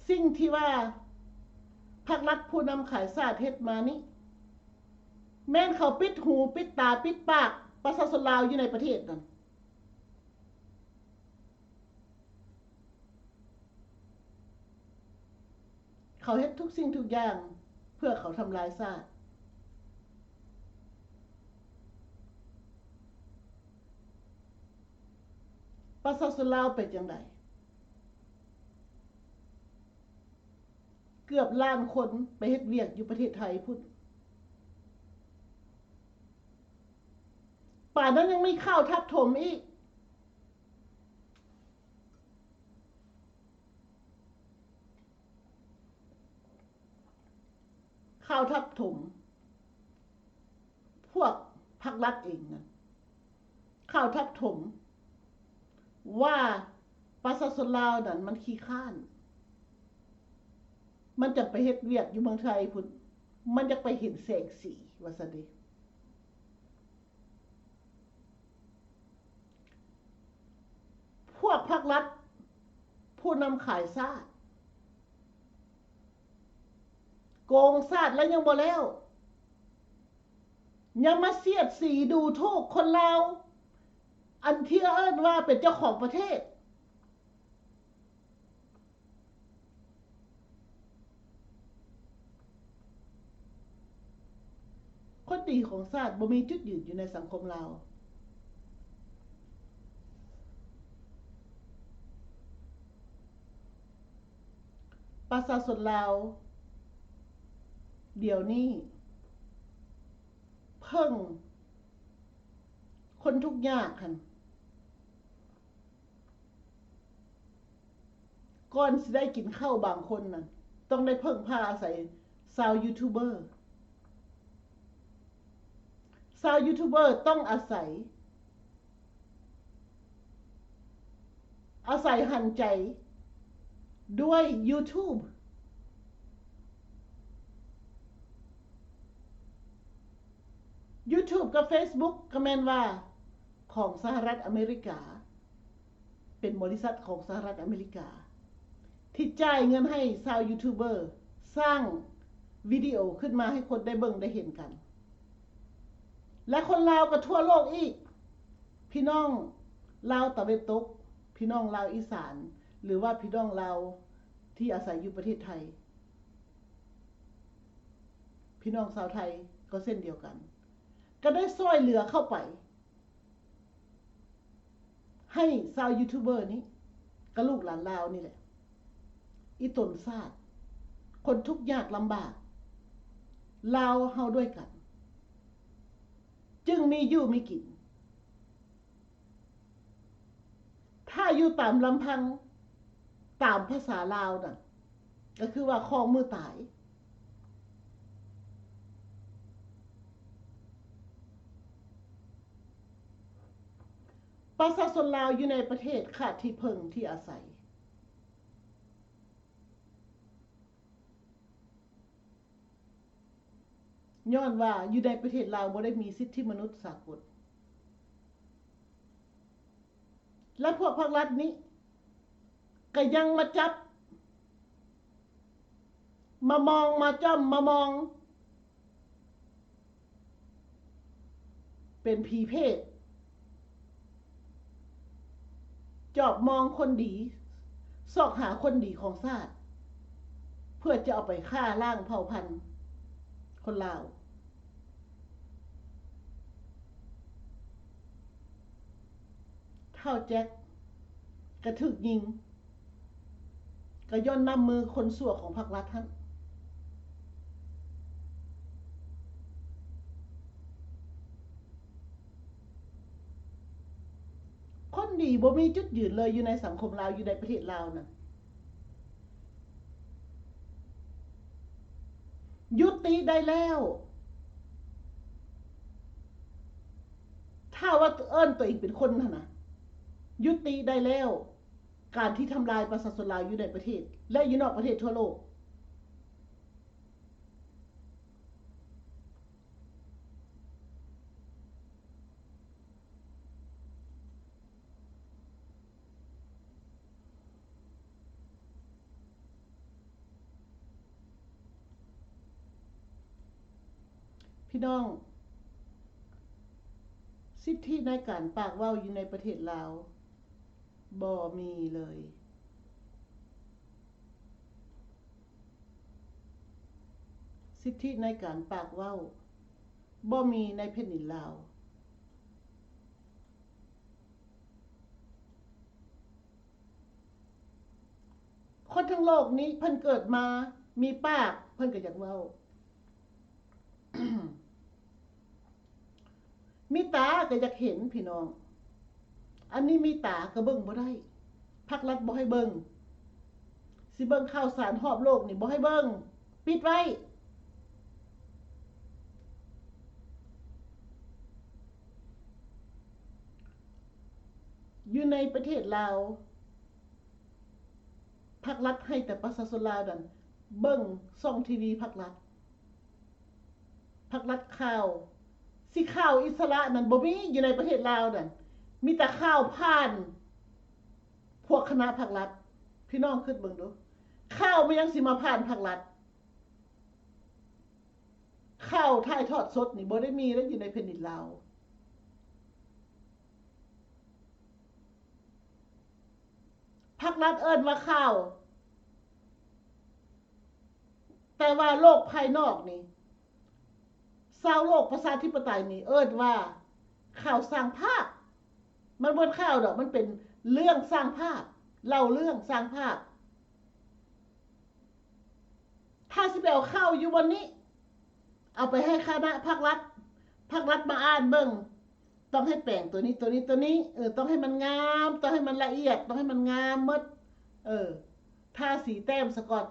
สิ่งที่ว่าภาครัฐผู้นำขายชาติเฮ็ดมานี้แม่นเขาปิดหูปิดตาปิดปากประชาชนลาวอยู่ในประเทศนั่นเขาเฮ็ดทุกสิ่งทุกอย่างเพื่อเขาทำลายชาติประชาชนลาวเป็นจังไดเกือบล้านคนไปเฮ็ดเวียกอยู่ประเทศไทยพุ่นป่านนั้นยังไม่เข้าทับถมอีกเข้าทับถมพวกภาครัฐเองนะเข้าทับถมว่าประชาชนลาวนั่นมันขี้ข้านมันจะไปเฮ็ดเวียกอยู่เมืองไทยพุ่นมันจะไปเห็นแสงสีว่าซะเด้พวกภาครัฐผู้นำขายชาติโกงชาติแล้วยังบ่แล้วยังมาเสียดสีดูถูกคนลาวอันที่เอิ้นว่าเป็นเจ้าของประเทศคนดีของชาติบ่มีจุดยืนอยู่ในสังคมลาวประชาชนลาวเดี๋ยวนี้เพิ่งคนทุกข์ยากคั่นก่อนสิได้กินข้าวบางคนน่ะต้องได้เพิ่งพาอาศัยชาวยูทูบเบอร์ต้องอาศัยหันใจด้วย YouTube กับ Facebook ก็แม่นว่าของสหรัฐอเมริกาเป็นบริษัทของสหรัฐอเมริกาที่จ่ายเงินให้ชาวยูทูบเบอร์สร้างวิดีโอขึ้นมาให้คนได้เบิ่งได้เห็นกันและคนลาวก็ทั่วโลกอีกพี่น้องลาวตะวันตกพี่น้องลาวอีสานหรือว่าพี่น้องลาวที่อาศัยอยู่ประเทศไทยพี่น้องชาวไทยก็เส้นเดียวกันก็ได้ช่วยเหลือเข้าไปให้ชาวยูทูบเบอร์นี้ก็ลูกหลานลาวนี่แหละอีตนชาติคนทุกข์ยากลำบากลาวเฮาด้วยกันจึงมีอยู่มีกินถ้าอยู่ตามลำพังตามภาษาลาวน่ะก็คือว่าคองมือตาย ประชาชนลาวอยู่ในประเทศขาดที่พึ่งที่อาศัยย้อนว่าอยู่ในประเทศลาวบ่ได้มีสิทธิมนุษย์สากลและพวกภาครัฐนี้ก็ยังมาจับมามองมาจ้อมมามองเป็นผีเพศจอบมองคนดีซอกหาคนดีของชาติเพื่อจะเอาไปฆ่าล้างเผ่าพันธุ์คนลาวเท่าแจ็คกระถึกยิงก็ย้อนนำมือคนสั่วของพรรครัฐท่านคนดีบ่มีจุดยืนเลยอยู่ในสังคมลาวอยู่ในประเทศลาวน่ะยุติได้แล้วถ้าว่าเอิ้นตัวเองเป็นคนน่ะนะยุติได้แล้วการที่ทำลายประชาชนลาวอยู่ในประเทศและอยู่นอกประเทศทั่วโลกพี่น้องสิทธิในการปากเว้าอยู่ในประเทศลาวบ่มีเลยสิทธิในการปากเว้าบ่มีในแผ่นดินลาวคนทั้งโลกนี้เพิ่นเกิดมามีปากเพิ่นก็อยากเว้า มีตาก็อยากเห็นพี่น้องอันนี้มีตาก็เบิ่งบ่ได้ภาครัฐบ่ให้เบิ่งสิเบิ่งข่าวสารรอบโลกนี่บ่ให้เบิ่งปิดไว้อยู่ในประเทศลาวภาครัฐให้แต่ประชาชนลาวนั่นเบิ่งช่องทีวีภาครัฐข่าวสิข่าวอิสระนั่นบ่มีอยู่ในประเทศลาวนั่นมีแต่ข่าวผ่านพวกคณะภาครัฐพี่น้องคิดเบิ่งดูข่าวมันยังสิมาผ่านภาครัฐข่าวถ่ายทอดสดนี่บ่ได้มีแล้วอยู่ในแผ่นดินลาวภาครัฐเอิ้นว่าข่าวแต่ว่าโลกภายนอกนี่ชาวโลกประชาธิปไตยนี่เอิ้นว่าข่าวสร้างภาพมันบ่ข่าวดอกมันเป็นเรื่องสร้างภาพเล่าเรื่องสร้างภาพถ้าสิไปเอาข่าวอยู่วันนี้เอาไปให้คณะภาครัฐมาอ่านเบิ่งต้องให้แปลงตัวนี้ต้องให้มันงามต้องให้มันละเอียดต้องให้มันงามหมดทาสีแต้มซะก่อน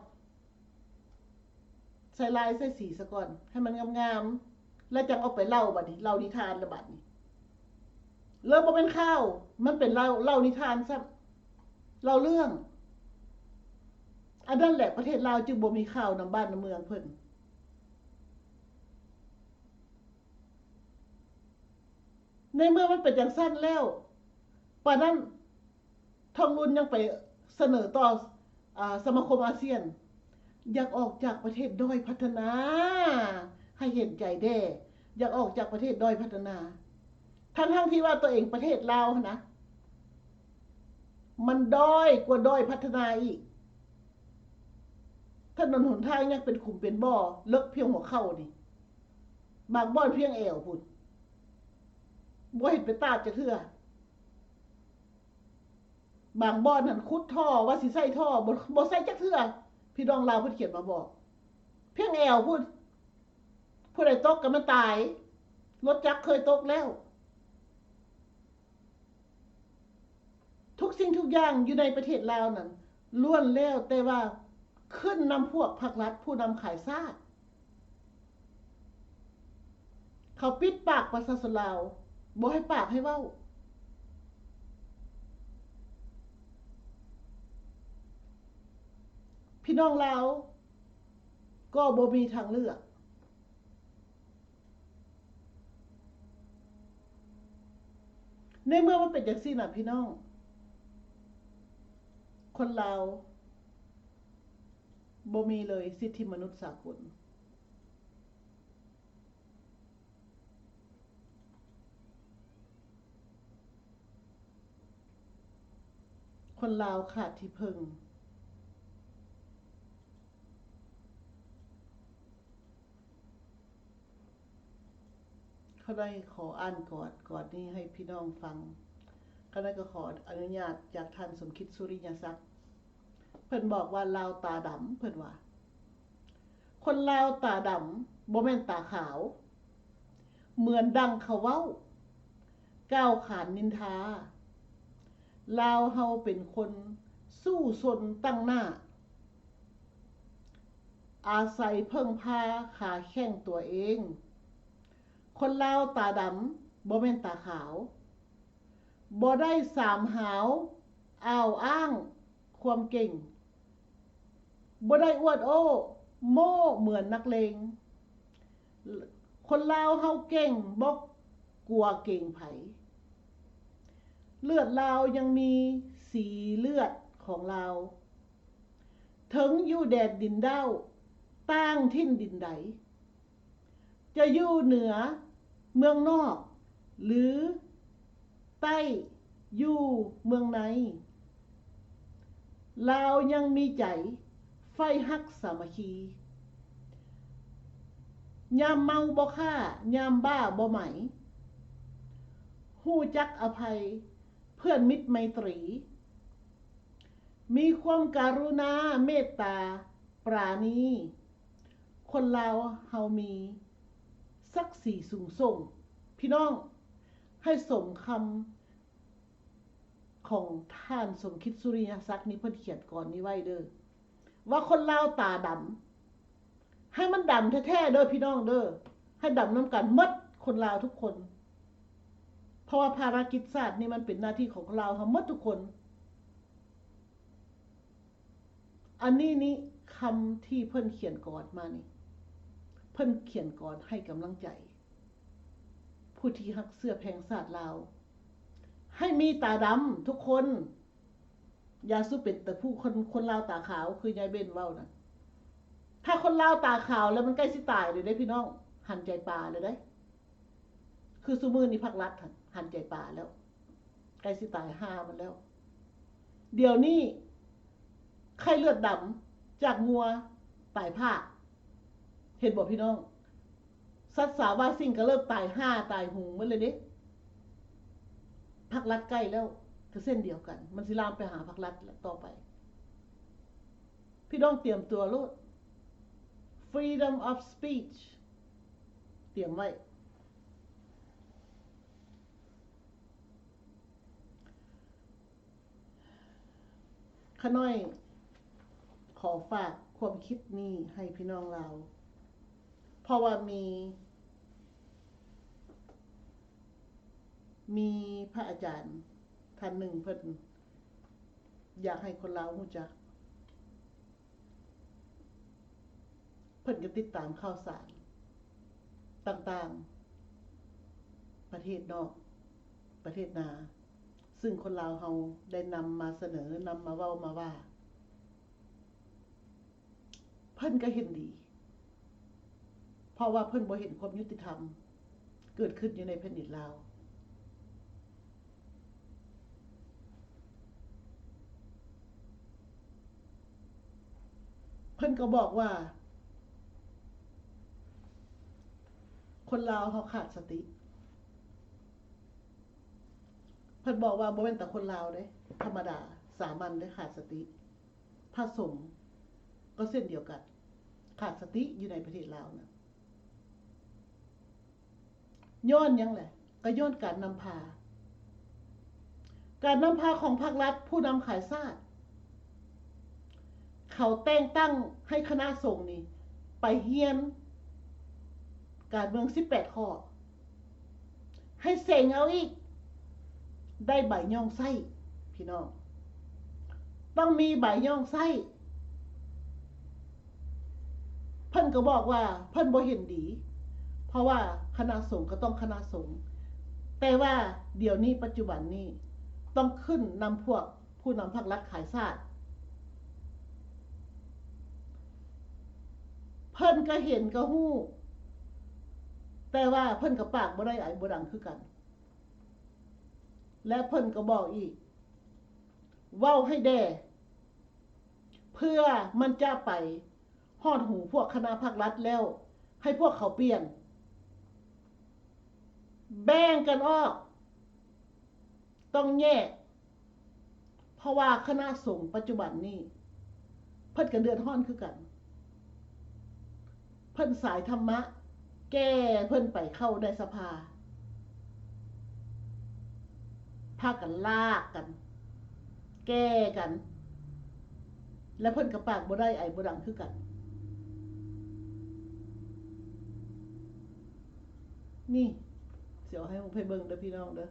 ใส่ลายใส่สีซะก่อนให้มันงามๆแล้วจังเอาไปเล่าบัดนี้เล่านิทานละบัดนี้เริ่มบ่เป็นข่าวมันเป็นเล่านิทานซะเล่าเรื่องอันนั้นแหละประเทศลาวจึงบ่มีข่าวนำบ้านนำเมืองเพิ่นในเมื่อมันเป็นจังซั่นแล้วปานนั้นทองรุ่นยังไปเสนอต่อสมาคมอาเซียนอยากออกจากประเทศด้อยพัฒนาให้เห็นใจแด้อยากออกจากประเทศด้อยพัฒนาทั้งที่ว่าตัวเองประเทศลาวนะมันด้อยกว่าด้อยพัฒนาอีกถนนหนทางยังเป็นขุมเป็นบ่อเลิกเพียงหัวเข้านี่บางบ่อนเพียงแอวพุ่นบ่เห็นไปตาดจะเทื่อบางบ่อนนั่นขุดท่อว่าสิใส่ท่อบ่ใส่จักเทื่อพี่น้องลาวเพิ่นเขียนมาบอกเพียงแอวพุ่นผู้ใดตกก็มันตายรถจักรเคยตกแล้วทุกสิ่งทุกอย่างอยู่ในประเทศลาวนั่นล้วนแล้วแต่ว่าขึ้นนำพวกภาครัฐผู้นำขายชาติเขาปิดปากประชาชนลาวบ่ให้ปากให้เว้า พี่น้องลาวก็บ่มีทางเลือกในเมื่อมันเป็นอย่างซี่น่ะพี่น้องคนลาวบ่มีเลยสิทธิมนุษยสากลคนลาวขาดที่พึ่งเขาได้ขออ่านก่อนนี้ให้พี่น้องฟังเขาได้ก็ขออนุญาตจากท่านสมคิดสุริยศักดิ์เพิ่นบอกว่าลาวตาดำเพิ่นว่าคนลาวตาดำบ่แม่นตาขาวเหมือนดังเขาเว้าก้าวขานนินทาลาวเฮาเป็นคนสู้ซนตั้งหน้าอาศัยเพิ่งพาขาแข้งตัวเองคนลาวตาดำบ่แม่นตาขาวบ่ได้สามหาวอ้าวอ้างความเก่งบ่ได้อวดโอ้โม่เหมือนนักเลงคนลาวเฮาเก่งบ่กลัวเก่งไผเลือดลาวยังมีสีเลือดของลาวถึงอยู่แดดดินดาวต่างถิ่นดินใดจะอยู่เหนือเมืองนอกหรือใต้อยู่เมืองในลาวยังมีใจไฟฮักสามัคคียามเมาบ่ฆ่ายามบ้าบ่ไหมฮู้จักอภัยเพื่อนมิตรไมตรีมีความการุณาเมตตาปราณีคนลาวเฮามีศักดิ์ศรีสูงส่งพี่น้องให้สมคำของท่านสมคิดสุริยศักดิ์นี่เพิ่นเขียนก่อนนี้ไว้เด้อว่าคนลาวตาดำให้มันดำแท้ๆเด้อพี่น้องเด้อให้ดำน้ำกันหมดคนลาวทุกคนเพราะว่าภารกิจชาตินี่มันเป็นหน้าที่ของเราทั้งหมดทุกคนอันนี้นี่คำที่เพิ่นเขียนก่อนมานี่เพิ่นเขียนก่อนให้กำลังใจผู้ที่ฮักเสื้อแพงศาสตร์ลาวให้มีตาดำทุกคนอย่าสู้เป็นแต่ผู้คนลาวตาขาวคือยายเบนเว้านะถ้าคนลาวตาขาวแล้วมันใกล้สิตายเลยได้พี่น้องหันใจปลาเลยได้คือซุมื้อนี้ภาครัฐหันใจปลาแล้วใกล้สิตายห่ามันแล้วเดี๋ยวนี้ไข้เลือดดำจากงัวตายภาคเห็นบอกพี่น้องสัตว์สาวว่าสิ่งก็เริ่มตายห่าตายหุงมันเลยเด้ภาครัฐใกล้แล้วก็เส้นเดียวกันมันสิลามไปหาภาครัฐต่อไปพี่น้องเตรียมตัวโลด freedom of speech เตรียมไว้ข้าน้อยขอฝากความคิดนี้ให้พี่น้องเราเพราะว่ามีพระอาจารย์ท่านหนึ่งเพิ่นอยากให้คนลาวรู้จักเพิ่นก็ติดตามข่าวสารต่างๆประเทศนอกประเทศนาซึ่งคนลาวเฮาได้นำมาเสนอนำมาเว้ามาว่าเพิ่นก็เห็นดีเพราะว่าเพิ่นบ่เห็นความยุติธรรมเกิดขึ้นอยู่ในแผ่นดินลาวเพิ่นก็บอกว่าคนลาวเขาขาดสติเพิ่นบอกว่าบ่แม่นแต่คนลาวเด้ธรรมดาสามัญได้ขาดสติพระสงฆ์ก็เช่นเดียวกันขาดสติอยู่ในประเทศลาวนะย้อนยังแหละก็ย้อนการนำพาของภาครัฐผู้นำขายชาติเขาแต่งตั้งให้คณะสงฆ์นี่ไปเฮียนการเมือง18ข้อให้เสงเอาอีกได้ใบย่องไส้พี่น้องต้องมีใบย่องไส้ ก็บอกว่าเพิ่นบ่เห็นดี เพราะว่าคณะสงฆ์ก็ต้องคณะสงฆ์แต่ว่าเดี๋ยวนี้ปัจจุบันนี้ต้องขึ้นนำพวกผู้นำพรรครัฐขายชาติเพิ่นก็เห็นก็ฮู้แต่ว่าเพิ่นก็ปากบ่ได้บ่ดังคือกันและเพิ่นก็บอกอีกเว้าให้แด่เพื่อมันจะไปฮอดหูพวกคณะพรรครัฐแล้วให้พวกเขาเปลี่ยนแบ่งกันออกต้องแยกเพราะว่าคณะสงฆ์ปัจจุบันนี้เพิ่นก็เดือดร้อนคือกันเพิ่นสายธรรมะแก้เพิ่นไปเข้าในสภาพากันลากกันแก้กันและเพิ่นก็ปากบ่ได้บ่ดังคือกันนี่เสียวให้มึงไปเบิ่งเด้อพี่น้องเด้อ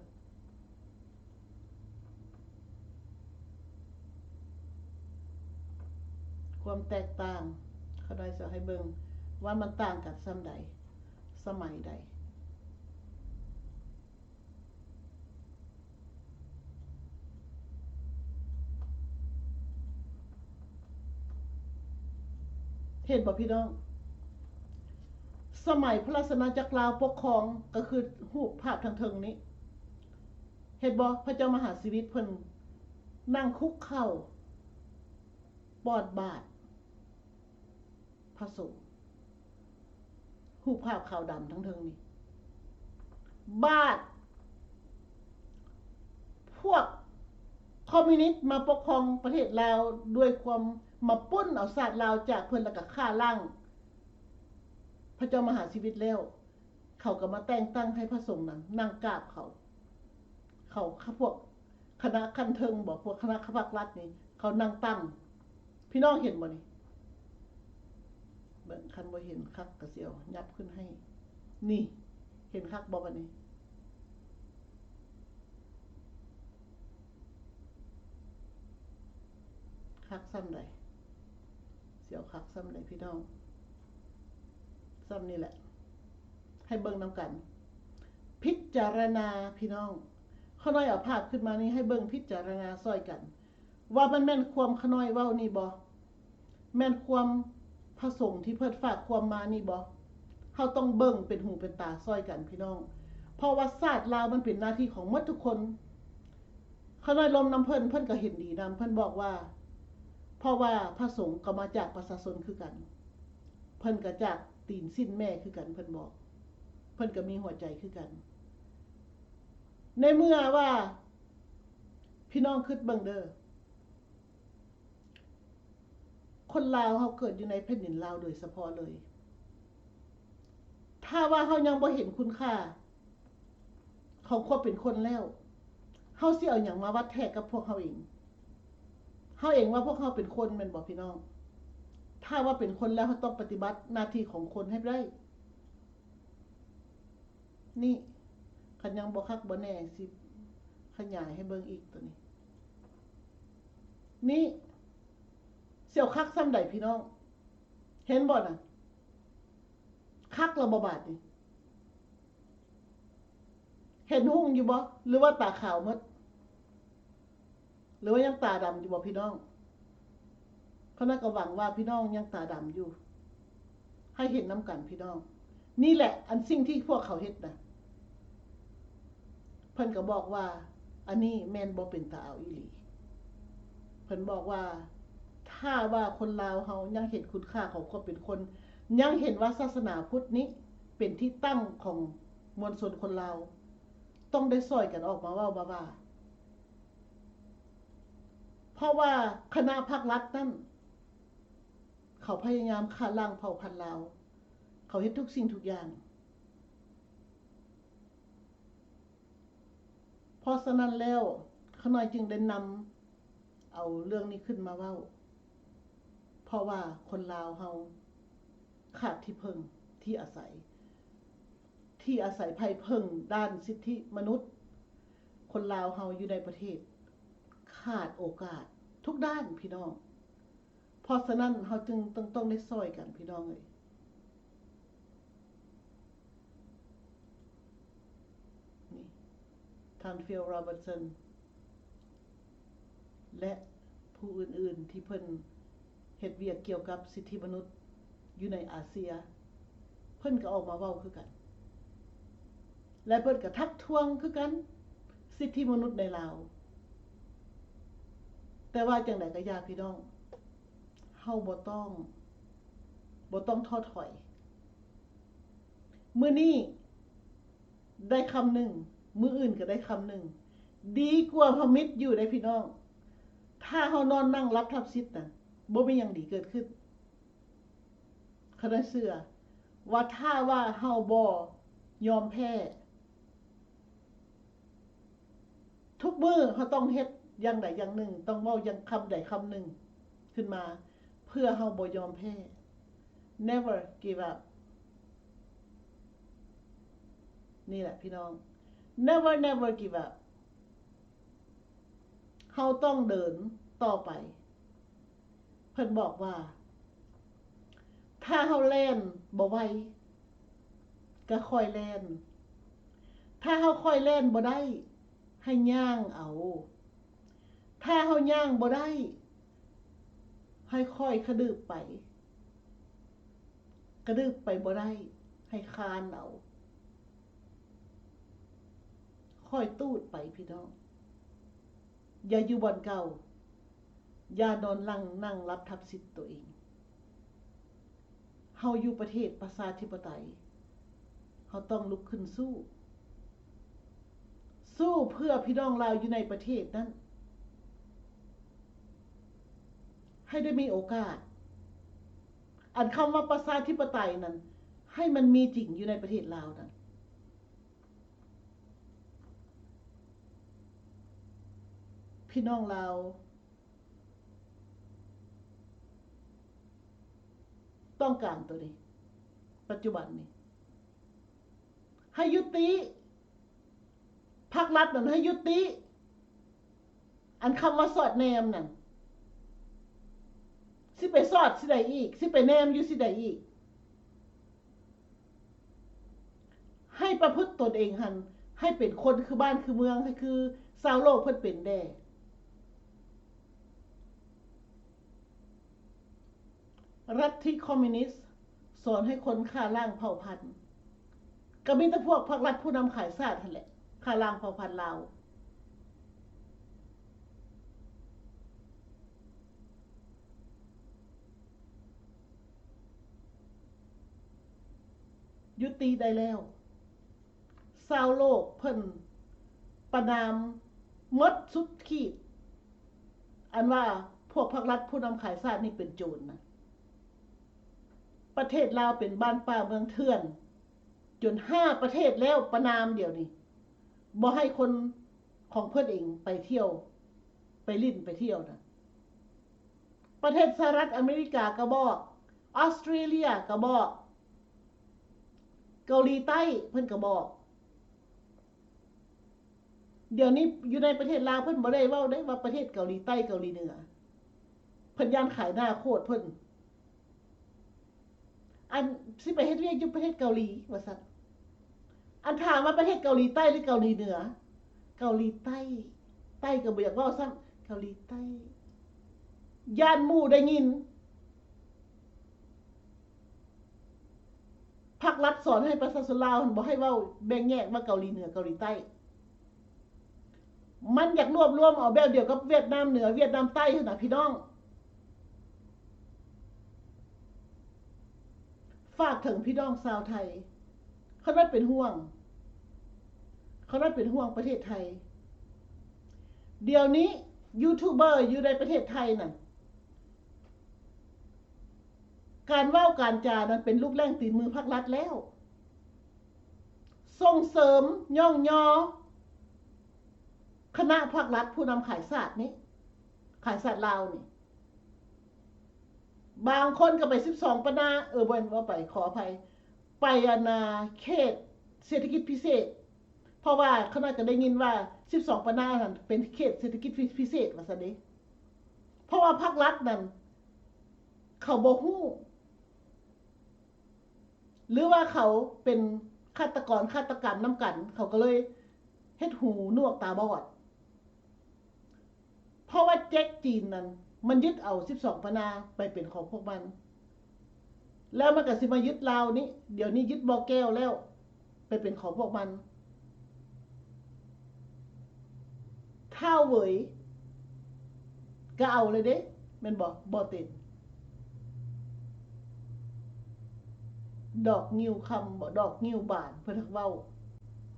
ความแตกต่างเขาได้เสียวให้เบิ่งว่ามันต่างกันซ้ำใดสมัยใดเห็นบ่พี่น้องสมัยพระราชอาณาจักรลาวปกครองก็คือรูปภาพทางเทิงนี้เห็นบ่พระเจ้ามหาชีวิตเพิ่นนั่งคุกเข่าปอดบาทพระสงฆ์รูปภาพขาวดำทั้งเทิงนี้บาทพวกคอมมิวนิสต์มาปกครองประเทศลาวด้วยความมาปุ้นเอาศาสตร์ลาวจากเพิ่นแล้วก็ฆ่าล้างพระเจ้ามหาชีวิตแล้วเขาก็มาแต่งตั้งให้พระสงฆ์นั้นนั่งกราบเขาพวกคณะคันเทิงบอกพวกคณะพรรครัฐนี่เขานั่งตั้งพี่น้องเห็นบ่นี่เบิ่งคันบ่เห็นคักก็เสียวยับขึ้นให้นี่เห็นคักบ่บัดนี้คักซ้ำใดเสียวคักซ้ำใดพี่น้องซ้ำนี่แหละให้เบิ่งนำกันพิจารณาพี่น้องขน้อยเอาภาพขึ้นมานี่ให้เบิ่งพิจารณาซ้อยกันว่ามันแม่นความขน้อยเว้านี่บ่แม่นความพระสงฆ์ที่เพิ่นฝากความมานี่บ่เฮาต้องเบิ่งเป็นหูเป็นตาซ้อยกันพี่น้องเพราะว่าศาสตร์ลาวมันเป็นหน้าที่ของหมดทุกคนขน้อยลมน้ำเพิ่นก็เห็นดีนำเพิ่นบอกว่าเพราะว่าพระสงฆ์ก็มาจากประชาชนคือกันเพิ่นก็จากตีนสิ้นแม่คือกันเพิ่นบอกเพิ่นก็มีหัวใจคือกันในเมื่อว่าพี่น้องคิดเบิ่งเด้อคนลาวเฮาเกิดอยู่ในแผ่นดินลาวโดยเฉพาะเลยถ้าว่าเฮายังบ่เห็นคุณค่าของความเป็นคนแล้วเฮาสิเอาหยังมาวัดแทกกับพวกเฮาเองว่าพวกเฮาเป็นคนแม่นบ่พี่น้องถ้าว่าเป็นคนแล้วเฮาต้องปฏิบัติหน้าที่ของคนให้ได้นี่คันยังบ่คักบ่แน่สิขยายให้เบิ่งอีกตัวนี้นี่เสี่ยวคักซ้ำใดพี่น้องเห็นบ่น่ะคักระบบาดนี่เห็นหุ่งอยู่บ่หรือว่าตาขาวหมดหรือว่ายังตาดำอยู่บ่พี่น้องเขาน่าก็หวังว่าพี่น้องยังตาดำอยู่ให้เห็นน้ำกันพี่น้องนี่แหละอันสิ่งที่พวกเขาเฮ็ดนะเพิ่นก็บอกว่าอันนี้แม่นบ่เป็นตาเอาอีหลีเพิ่นบอกว่าถ้าว่าคนลาวเฮายังเห็นคุณค่าของความเป็นคนยังเห็นว่าศาสนาพุทธนี้เป็นที่ตั้งของมวลชนคนลาวต้องได้ซอยกันออกมาเว้าว่าเพราะว่าคณะภาครัฐนั้นเขาพยายามฆ่าล้างเผ่าพันธุ์ลาวเขาเฮ็ดทุกสิ่งทุกอย่างเพราะฉะนั้นแล้วขน้อยจึงได้นำเอาเรื่องนี้ขึ้นมาเว้าเพราะว่าคนลาวเฮาขาดที่พึ่งที่อาศัยภัยพึ่งด้านสิทธิมนุษย์คนลาวเฮาอยู่ในประเทศขาดโอกาสทุกด้านพี่น้องเพราะฉะนั้นเฮาจึงต้องได้ซอยกันพี่น้องเอ้ย ท่านฟิล โรเบิร์ตสันและผู้อื่นๆที่เพิ่นเฮ็ดเวียกเกี่ยวกับสิทธิมนุษย์อยู่ในอาเซียเพิ่นก็ออกมาเว้าคือกันและเพิ่นก็ทักท้วงคือกันสิทธิมนุษย์ในลาวแต่ว่าจังได๋ก็อย่าพี่น้องเฮาบ่ต้องท้อถอยมื้อนี้ได้คำหนึ่งมื้ออื่นก็ได้คำหนึ่งดีกว่าพมิตรอยู่ได้พี่น้องถ้าเฮานอนนั่งรับทับซิดน่ะบ่มีหยังดีเกิดขึ้นคณะเชื่อว่าถ้าว่าเฮาบ่ยอมแพ้ทุกมื้อเฮาต้องเฮ็ดอย่างใดอย่างหนึ่งต้องเว้าอย่างคำใดคำหนึ่งขึ้นมาเพื่อเฮาบ่ยอมแพ้ never give up นี่แหละพี่น้อง never give up เฮาต้องเดินต่อไปเพิ่นบอกว่าถ้าเฮาแล่นบ่ไหวก็ค่อยแล่นถ้าเฮาค่อยแล่นบ่ได้ให้ย่างเอาถ้าเฮาย่างบ่ได้ให้ค่อยกระดึบไปบ่ได้ให้คานเอาค่อยตูดไปพี่น้องอย่าอยู่บ่อนเก่าอย่านอนนั่งรับทับสิทธิ์ตัวเองเฮาอยู่ประเทศประชาธิปไตยเฮาต้องลุกขึ้นสู้เพื่อพี่น้องลาวอยู่ในประเทศนั้นให้ได้มีโอกาสอันคำว่าประชาธิปไตยนั้นให้มันมีจริงอยู่ในประเทศลาวนั้นพี่น้องลาวต้องการตัวนี้ปัจจุบันนี้ให้ยุติภาครัฐนั่นให้ยุติอันคำว่าสอดแนมนั่นสิไปสอดสิใดอีกสิไปแนมอยู่สิใดอีกให้ประพฤติตนเองหันให้เป็นคนคือบ้านคือเมืองให้คือชาวโลกเพิ่นเป็นแด่รัฐที่คอมมิวนิสต์สอนให้คนฆ่าล้างเผ่าพันธุ์ก็มีแต่พวกพรรครัฐผู้นำขายชาตินั่นแหละฆ่าล้างเผ่าพันธุ์ลาวยุติได้แล้วชาวโลกเพิ่นประนามหมดสุดขีดอันว่าพวกพรรครัฐผู้นำขายชาตินี่เป็นโจรนะประเทศลาวเป็นบ้านป่าเมืองเถื่อนจน5ประเทศแล้วประนามเดี๋ยวนี้บ่ให้คนของเพิ่นเองไปเที่ยวไปลิ้นไปเที่ยวนะประเทศสหรัฐอเมริกาก็บอกออสเตรเลียก็บอกเกาหลีใต้เพิ่นก็บอกเดี๋ยวนี้อยู่ในประเทศลาวเพิ่นบ่ได้เว้าได้ว่าประเทศเกาหลีใต้เกาหลีเหนือเพิ่นย่านขายหน้าโคตรเพิ่นอันสิไปเฮ็ดเวียกอยู่ประเทศเกาหลีว่าซั่นอันถามว่าประเทศเกาหลีใต้หรือเกาหลีเหนือเกาหลีใต้ใต้ก็บ่อยากเว้าซ้ำเกาหลีใต้ย่านหมู่ได้ยินภาครัฐสอนให้ประชาชนลาวบ่ให้เว้าแบ่งแยกว่าเกาหลีเหนือเกาหลีใต้มันอยากรวบรวมเอาแบบเดียวกับเวียดนามเหนือเวียดนามใต้หั่นน่ะพี่น้องฝากถึงพี่น้องชาวไทยเขาได้เป็นห่วงประเทศไทยเดี๋ยวนี้ยูทูบเบอร์อยู่ในประเทศไทยน่ะการเว้าการจานั้นเป็นลูกแรงตีนมือภาครัฐแล้วส่งเสริมย่องยอคณะภาครัฐผู้นำขายศาสตร์นี้ขายศาสตร์ลาวนี่บางคนก็ไป12ปนาบ่นว่าไปขออภัยไปเขตเศรษฐกิจพิเศษเพราะว่าเขาน่าจะได้ยินว่า12ปนานั่นเป็นเขตเศรษฐกิจพิเศษว่าซั่นเด้เพราะว่าภาครัฐนั่นเขาบ่ฮู้หรือว่าเขาเป็นฆาตกรรมนำกันเขาก็เลย เฮ็ดหูหนวกตาบอดเพราะว่าแจ็คจีนนั้นมันยึดเอา12 พนาไปเป็นของพวกมันแล้วมันก็สิมายึดลาวนี้เดี๋ยวนี้ยึดบ่อแก้วแล้วไปเป็นของพวกมันท้าวเหวยก็เอาเลยเด้แม่นบ่ติดดอกงิ้วคำบ่ดอกงิ้วบานเพิ่นเว้า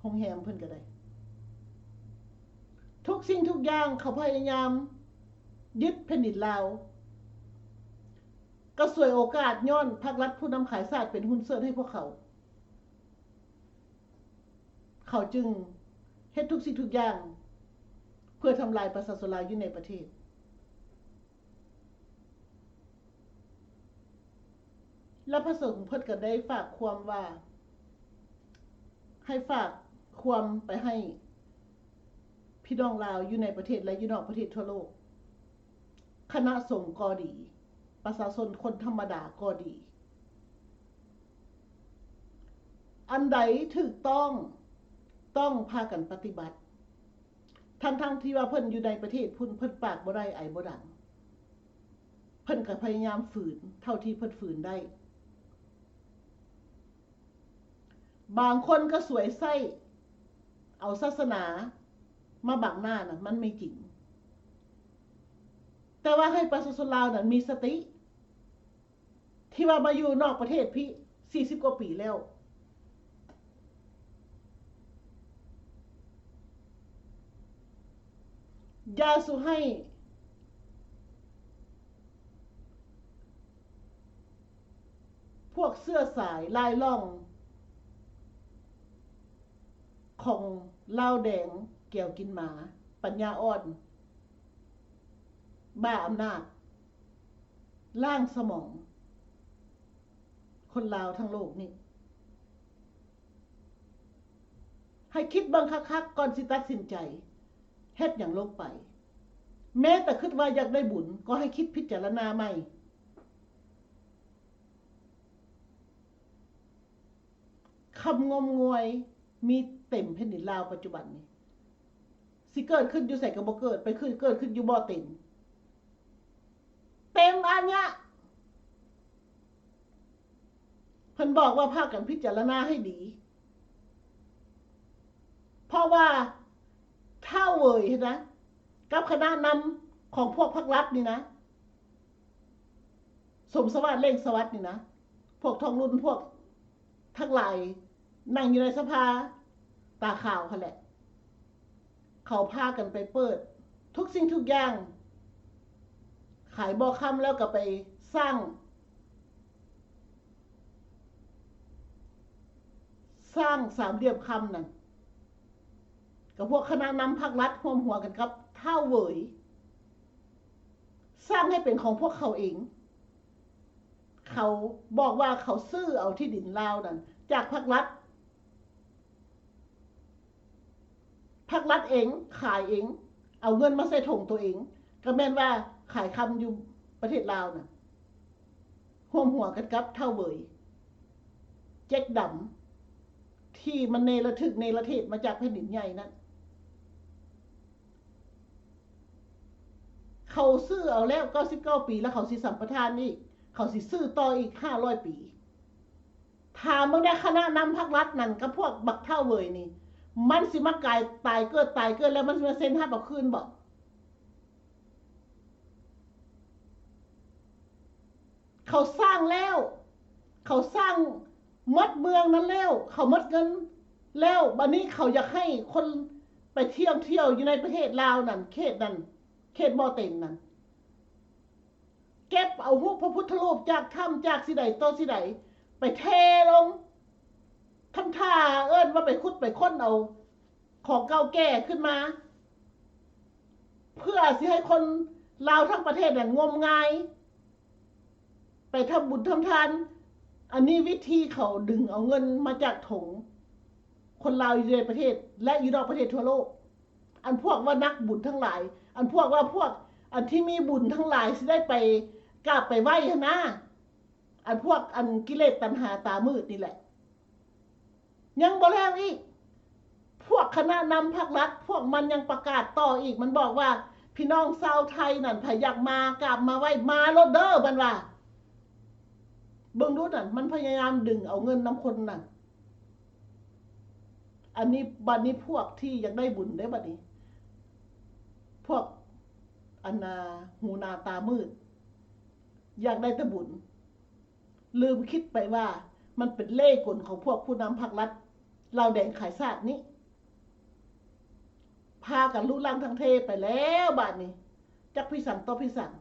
โรงแรมเพิ่นก็ได้ทุกสิ่งทุกอย่างเขาพยายามยึดแผ่นดินลาวก็สวยโอกาสย้อนภาครัฐผู้นำขายศาสตร์เป็นหุ้นส่วนให้พวกเขาจึงเฮ็ดทุกสิ่งทุกอย่างเพื่อทำลายประชาชนลาวอยู่ในประเทศและพระสงฆ์เพิ่นก็ได้ฝากความว่าให้ฝากความไปให้พี่น้องลาวอยู่ในประเทศและอยู่นอกประเทศทั่วโลกคณะสงฆ์ก็ดีประชาชนคนธรรมดาก็ดีอันใดถูกต้องพากันปฏิบัติทั้งที่ว่าเพิ่นอยู่ในประเทศเพิ่นปากบ่ได้ไอบ่ดังเพิ่นก็พยายามฝืนเท่าที่เพิ่นฝืนได้บางคนก็สวยไส้เอาศาสนามาบังหน้าน่ะมันไม่จริงแต่ว่าให้ประชาชนลาวน่ะมีสติที่ว่ามาอยู่นอกประเทศพี่40 กว่าปีแล้วอย่าสุให้พวกเสื้อสายลายล่องของลาวแดงเกี่ยวกินหมาปัญญาอ่อนบ้าอำนาจล่างสมองคนลาวทั้งโลกนี่ให้คิดบังคักๆก่อนสิตัดสินใจเฮ็ดอย่างลงไปแม้แต่คิดว่าอยากได้บุญก็ให้คิดพิจารณาใหม่คำงมงวยมีเต็มแผ่นดินลาวปัจจุบันนี้สิเกิดขึ้นอยู่ใส่กับบ่เกิดไปขึ้นเกิดขึ้นอยู่บ่เต็มอันเนี้ยเพิ่นบอกว่าพากันพิจารณาให้ดีเพราะว่าถ้าเว่ยนะกับคณะนำของพวกพรรครัฐนี่นะสมสวัสดิ์เล่งสวัสดิ์นี่นะพวกทองรุ่นพวกทั้งหลายนั่งอยู่ในสภาตาข่าวเขาแหละเขาพากันไปเปิดทุกสิ่งทุกอย่างขายบ่อค่ำแล้วก็ไปสร้างสามเหลี่ยมคำนั่นกับพวกคณะนำพรรครัฐร่วมหัวกันครับเท่าเว่ยสร้างให้เป็นของพวกเขาเองเขาบอกว่าเขาซื้อเอาที่ดินลาวนั่นจากพรรครัฐเองขายเองเอาเงินมาใส่ถุงตัวเองก็แม่นว่าขายคำอยู่ประเทศลาวน่ะร่วมหัวกันกับเท่าเว่ยแจ็คดำที่มันเนรทึกเนรเทศมาจากแผ่นดินใหญ่นั้นเขาซื้อเอาแล้ว99 ปีแล้วเขาสิสัมปทานอีกเขาสิซื้อต่ออีก500 ปีถามมึงได้คณะนำพรรครัฐนั่นกับพวกบักเท่าเว่ยนี่มันสิมากายตายเกิดแล้วมันสิมาเซ็นให้เอาคืนบ่เขาสร้างแล้วเขาสร้างมัดเมืองนั้นแล้วเขามัดเงินแล้วบัดนี้เขาอยากให้คนไปเที่ยวอยู่ในประเทศลาวนั่นเขตบ่อเต็งนั่นเก็บเอารูปพระพุทธรูปจากถ้ำจากสิใดต่อสิใดไปเทลงทำท่าเอิ้นว่าไปขุดไปค้นเอาของเก่าแก่ขึ้นมาเพื่อสิให้คนลาวทั้งประเทศนั่นงมงายไปทำบุญทำทานอันนี้วิธีเขาดึงเอาเงินมาจากถงคนลาวอยู่ในประเทศและอยู่นอกประเทศทั่วโลกอันพวกว่านักบุญทั้งหลายอันพวกที่มีบุญทั้งหลายสิได้ไปกราบไปไหว้นะอันพวกอันกิเลสตัณหาตามืดนี่แหละยังบ่แล้วอีก พวกคณะนำภาครัฐพวกมันยังประกาศต่ออีกมันบอกว่าพี่น้องชาวไทยนั่นถ้าอยากมากลับมาไว้มาโลดเด้อมันว่าเบิ่งดูนั่นมันพยายามดึงเอาเงินน้ำคนนั่นอันนี้บัดนี้พวกที่อยากได้บุญได้บัดนี้พวกอันนาหูนาตามืดอยากได้แต่บุญลืมคิดไปว่ามันเป็นเล่ห์กลของพวกผู้นำภาครัฐเราแดงขายซาดนี้พากันลุลังทั้งเทไปแล้วบาดนี้จักพี่สั่งต่อพี่สั่ง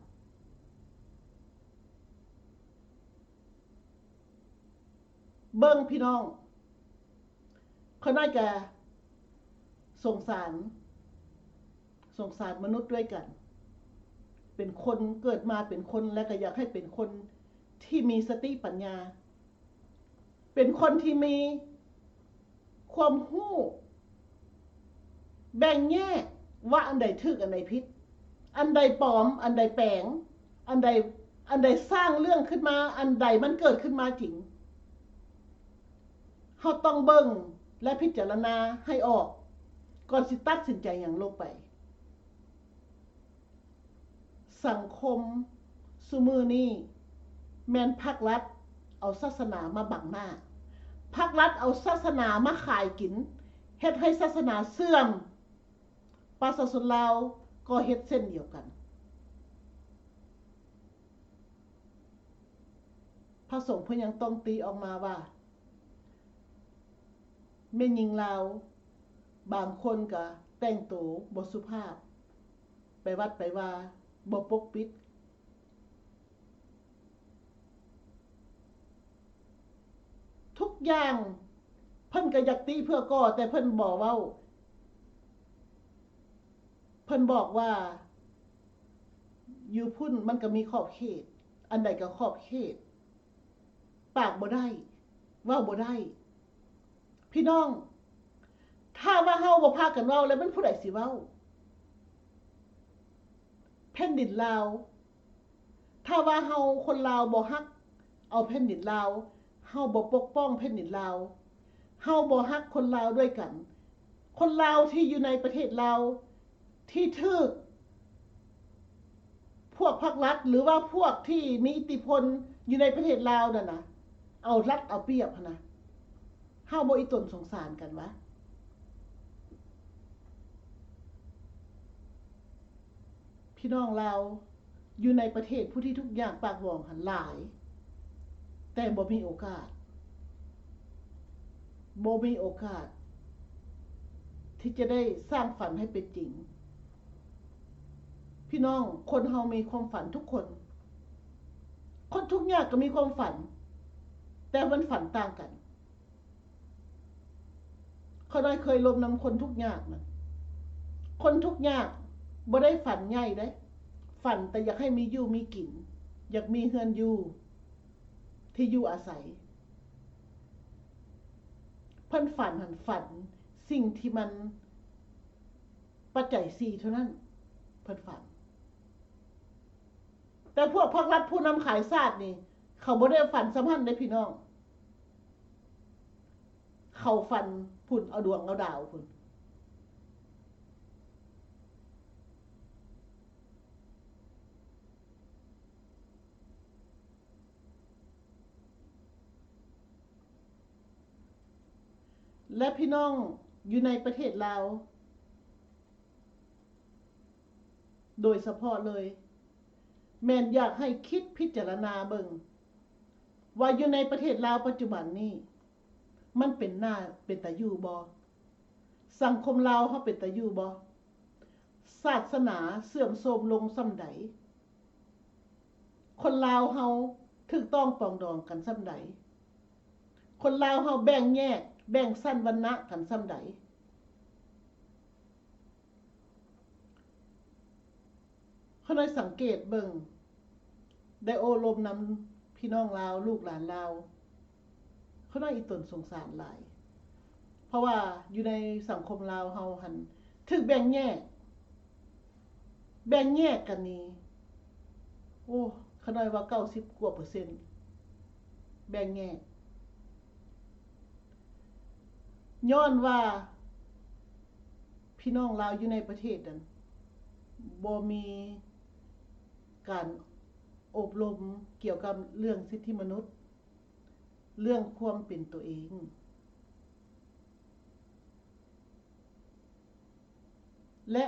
เบิ้งพี่น้องเขาน่าจะสงสารมนุษย์ด้วยกัน เป็นคนเกิดมาเป็นคนและก็อยากให้เป็นคนที่มีสติปัญญา เป็นคนที่มีความรู้แบ่งแยกว่าอันใดถูกอันใดผิดอันใดปลอมอันใดแปลงอันใดสร้างเรื่องขึ้นมาอันใดมันเกิดขึ้นมาจริงเราต้องเบิ่งและพิจารณาให้ออกก่อนสิตัดสินใจอย่างลงไปสังคมซุมื้อนี้แม่นภาครัฐเอาศาสนามาบังหน้าภาครัฐเอาศาสนามาขายกินเฮ็ดให้ศาสนาเสื่อมประชาชนลาวก็เฮ็ดเส้นเดียวกันพระสงฆ์เพิ่นยังต้องตีออกมาว่าแม่หญิงลาวบางคนก็แต่งตัวบ่สุภาพไปวัดไปว่าบ่ปกปิดทุกอย่างเพิ่นก็อยากตีเพื่อก่อแต่เพิ่นบ่เว้าเพิ่นบอกว่าอยู่พุ่นมันก็มีขอบเขตอันใดก็ขอบเขตปากบ่ได้เว้าบ่ได้พี่น้องถ้าว่าเฮาบ่พากันเว้าแล้วมันผู้ใดสิเว้าแผ่นดินลาวถ้าว่าเฮาคนลาวบ่ฮักเอาแผ่นดินลาวเฮาบ่ปกป้องแผ่นดินลาวเฮาบ่ฮักคนลาวด้วยกันคนลาวที่อยู่ในประเทศลาวที่ถูกพวกพรรครัฐหรือว่าพวกที่มีอิทธิพลอยู่ในประเทศลาวนั่นน่ะเอารัดเอาเปรียบนะเฮาบ่อีตนสงสารกันวะพี่น้องลาวอยู่ในประเทศผู้ที่ทุกอย่างปากหว่องหันหลายแต่บ่มีโอกาสที่จะได้สร้างฝันให้เป็นจริงพี่น้องคนเฮามีความฝันทุกคนทุกอย่างก็มีความฝันแต่มันฝันต่างกันเขาได้เคยลมนำคนทุกอย่างนะคนทุกอย่างบ่ได้ฝันใหญ่ได้ฝันแต่อยากให้มีอยู่มีกินอยากมีเฮือนอยู่ที่อยู่อาศัยเพิ่นฝันสิ่งที่มันปัจจัย4เท่านั้นเพิ่นฝันแต่พวกภาครัฐผู้นำขายศาสตร์นี่เขาบ่ได้ฝันสัมพันธ์ได้พี่น้องเขาฝันพุ่นเอาดวงเอาดาวพุ่นและพี่น้องอยู่ในประเทศลาวโดยเฉพาะเลยแม่นอยากให้คิดพิจารณาเบิ่งว่าอยู่ในประเทศลาวปัจจุบันนี้มันเป็นหน้าเป็นตาอยู่บ่สังคมลาวเฮาเป็นตาอยู่บ่ศาสนาเสื่อมโทรมลงส่ำใดคนลาวเฮาถูกต้องปรองดองกันส่ำใดคนลาวเฮาแบ่งแยกแบ่งสั้นวรรณะกันส่ำใดเขาได้สังเกตเบิ่งได้โอลมนำพี่น้องลาวลูกหลานลาวเขาได้อีตนสงสารหลายเพราะว่าอยู่ในสังคมลาวเฮาหันถูกแบ่งแยกกันนี้โอ้เขาได้ว่า90กว่า%แบ่งแยกย้อนว่า พี่น้องลาวอยู่ในประเทศนั้นบ่มีการอบรมเกี่ยวกับเรื่องสิทธิมนุษย์เรื่องความเป็นตัวเองและ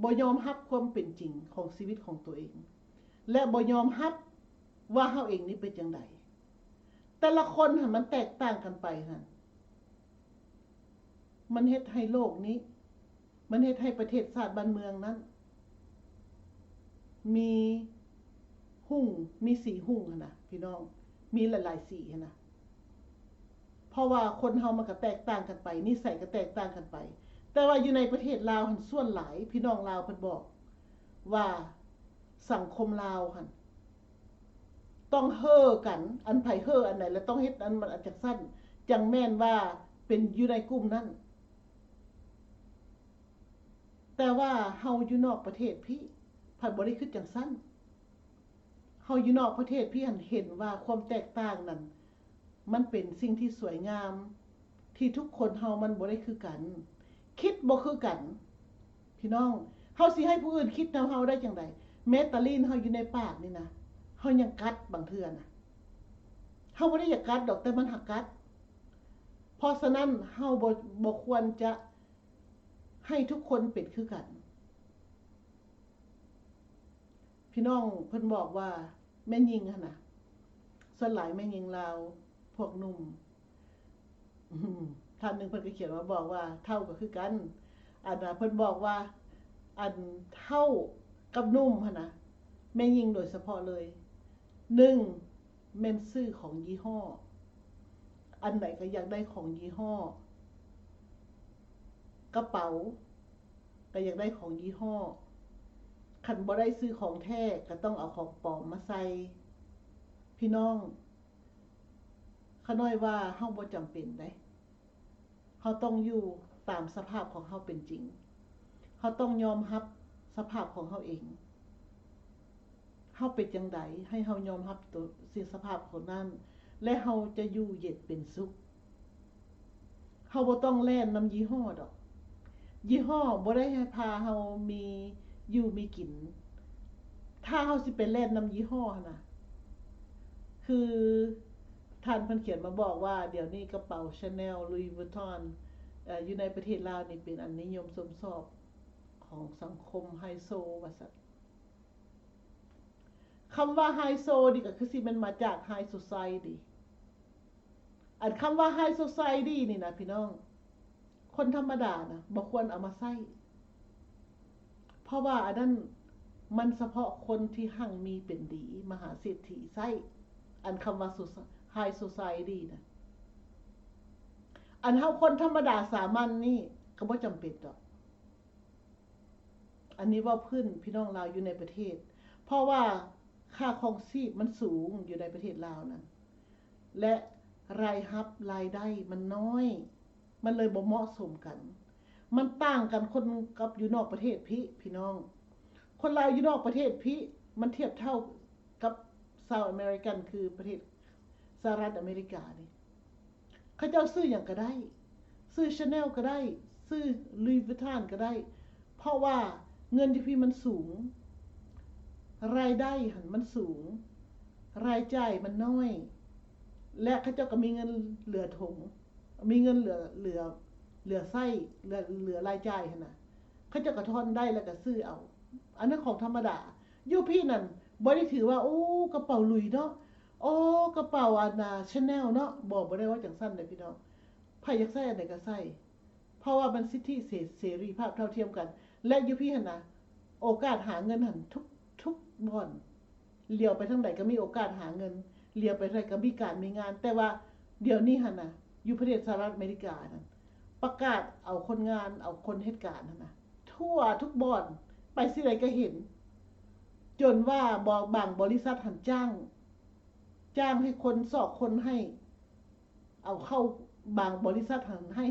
บ่ยอมรับความเป็นจริงของชีวิตของตัวเองและบ่ยอมรับว่าเฮาเองนี่เป็นจังไดแต่ละคนมันแตกต่างกันไปมันเฮ็ดให้โลกนี้มันเฮ็ดให้ประเทศชาติบ้านเมืองนั้นมีหุ่งมีสีหุ่งนะพี่น้องมีหลายๆสีนะเพราะว่าคนเฮามันก็แตกต่างกันไปนิสัยก็แตกต่างกันไปแต่ว่าอยู่ในประเทศลาวส่วนหลายพี่น้องลาวเพิ่นบอกว่าสังคมลาวต้องเฮ้อกันอันไผเฮ้ออันไหนแล้วต้องเฮ็ดอันมันอาจจะสั้นจังแม่นว่าเป็นอยู่ในกลุ่มนั้นแต่ว่าเฮาอยู่นอกประเทศพี่ผัดบ่ได้คิดจังซั่นเฮาอยู่นอกประเทศพี่เห็นว่าความแตกต่างนั้นมันเป็นสิ่งที่สวยงามที่ทุกคนเฮามันบ่ได้คือกันคิดบ่คือกันพี่น้องเฮาสิให้ผู้อื่นคิดนำเฮาได้จังได๋แม้ตะลีนเฮาอยู่ในปากนี่นะเฮายังกัดบางเทื่อนะเฮาบ่ได้อยากกัดดอกแต่มันหักกัดเพราะฉะนั้นเฮาบ่ควรจะให้ทุกคนเป็นคือกันพี่น้องเพิ่นบอกว่าแม่ยิงหั่นน่ะส่วนหลายแม่ยิงลาวพวกหนุ่มท่านนึงเพิ่นก็เขียนมาบอกว่าเท่าก็คือกันอันน่ะเพิ่นบอกว่าอันเท่ากับหนุ่มหั่นน่ะแม่ยิงโดยเฉพาะเลย1แม่นซื้อของยี่ห้ออันไหนก็อยากได้ของยี่ห้อกระเป๋าก็อยากได้ของยี่ห้อคันบ่ได้ซื้อของแท้ก็ต้องเอาของปลอมมาใส่พี่น้องขน้อยว่าเฮาบ่จำเป็นเด้เฮาต้องอยู่ตามสภาพของเฮาเป็นจริงเฮาต้องยอมรับสภาพของเฮาเองเฮาเป็นจังไดให้เฮายอมรับตัวสิ่งสภาพของนั้นและเฮาจะอยู่เย็นเป็นสุขเฮาบ่ต้องแล่นนำยี่ห้อดอกยี่ห้อบ่ได้ให้พาเฮามีอยู่มีกินถ้าเฮาสิไปแล่นนำยี่ห้อน่ะคือท่านเพิ่นเขียนมาบอกว่าเดี๋ยวนี้กระเป๋า Chanel Louis Vuitton อยู่ในประเทศลาวนี่เป็นอันนิยมชมชอบของสังคมไฮโซว่าซั่นคำว่าไฮโซนี่ก็คือสิมันมาจาก High Society อันคำว่า High Society นี่นะพี่น้องคนธรรมดานะบ่ควรเอามาใช้เพราะว่าอันนั้นมันเฉพาะคนที่หั่งมีเป็นดีมหาเศรษฐีใช้อันคำว่า High Society นะอันเฮาคนธรรมดาสามัญนี่ก็บ่จำเป็นดอกอันนี้ว่าพื้นพี่น้องลาวอยู่ในประเทศเพราะว่าค่าครองชีพมันสูงอยู่ในประเทศลาวนั้นและรายรับรายได้มันน้อยมันเลยบ่เหมาะสมกันมันต่างกันคนกับอยู่นอกประเทศพี่น้องคนลาวอยู่นอกประเทศมันเทียบเท่ากับซาวอเมริกันคือประเทศสหรัฐอเมริกานี่เขาเจ้าซื้ออย่างก็ได้ซื้อ Chanel ก็ได้ซื้อ Louis Vuitton ก็ได้เพราะว่าเงินที่พี่มันสูงรายได้มันสูงรายจ่ายมันน้อยและเขาเจ้าก็มีเงินเหลือถุงมีเงินเหลือไส้เหลือรายจ่ายหั่นน่ะเขาเจ้าก็ทอนได้แล้วก็ซื้อเอาอันนั้นของธรรมดาอยู่พี่นั่นบ่ได้ถือว่าโอ้กระเป๋าหลุยเนาะโอ้กระเป๋าอันน่ะ Chanel เนาะบอกบ่ได้ว่าจังซั่นเด้อพี่น้องไผอยากใส่อันใดก็ใส่เพราะว่ามันสิทธิเสรีภาพเท่าเทียมกันและอยู่พี่หั่นน่ะโอกาสหาเงินหั่นทุกบ่อนเลี้ยวไปทางใดก็มีโอกาสหาเงินเลี้ยวไปทางใดก็มีการมีงานแต่ว่าเดี๋ยวนี้หั่นน่ะอยู่ประเทศสหรัฐอเมริกานั่นประกาศเอาคนงานเอาคนเฮ็ดการนั่นน่ะทั่วทุกบ่อนไปสิใดก็เห็นจนว่าบางบริษัทหันจ้างให้คนสอบคนให้เอาเข้าบางบริษัทหันให้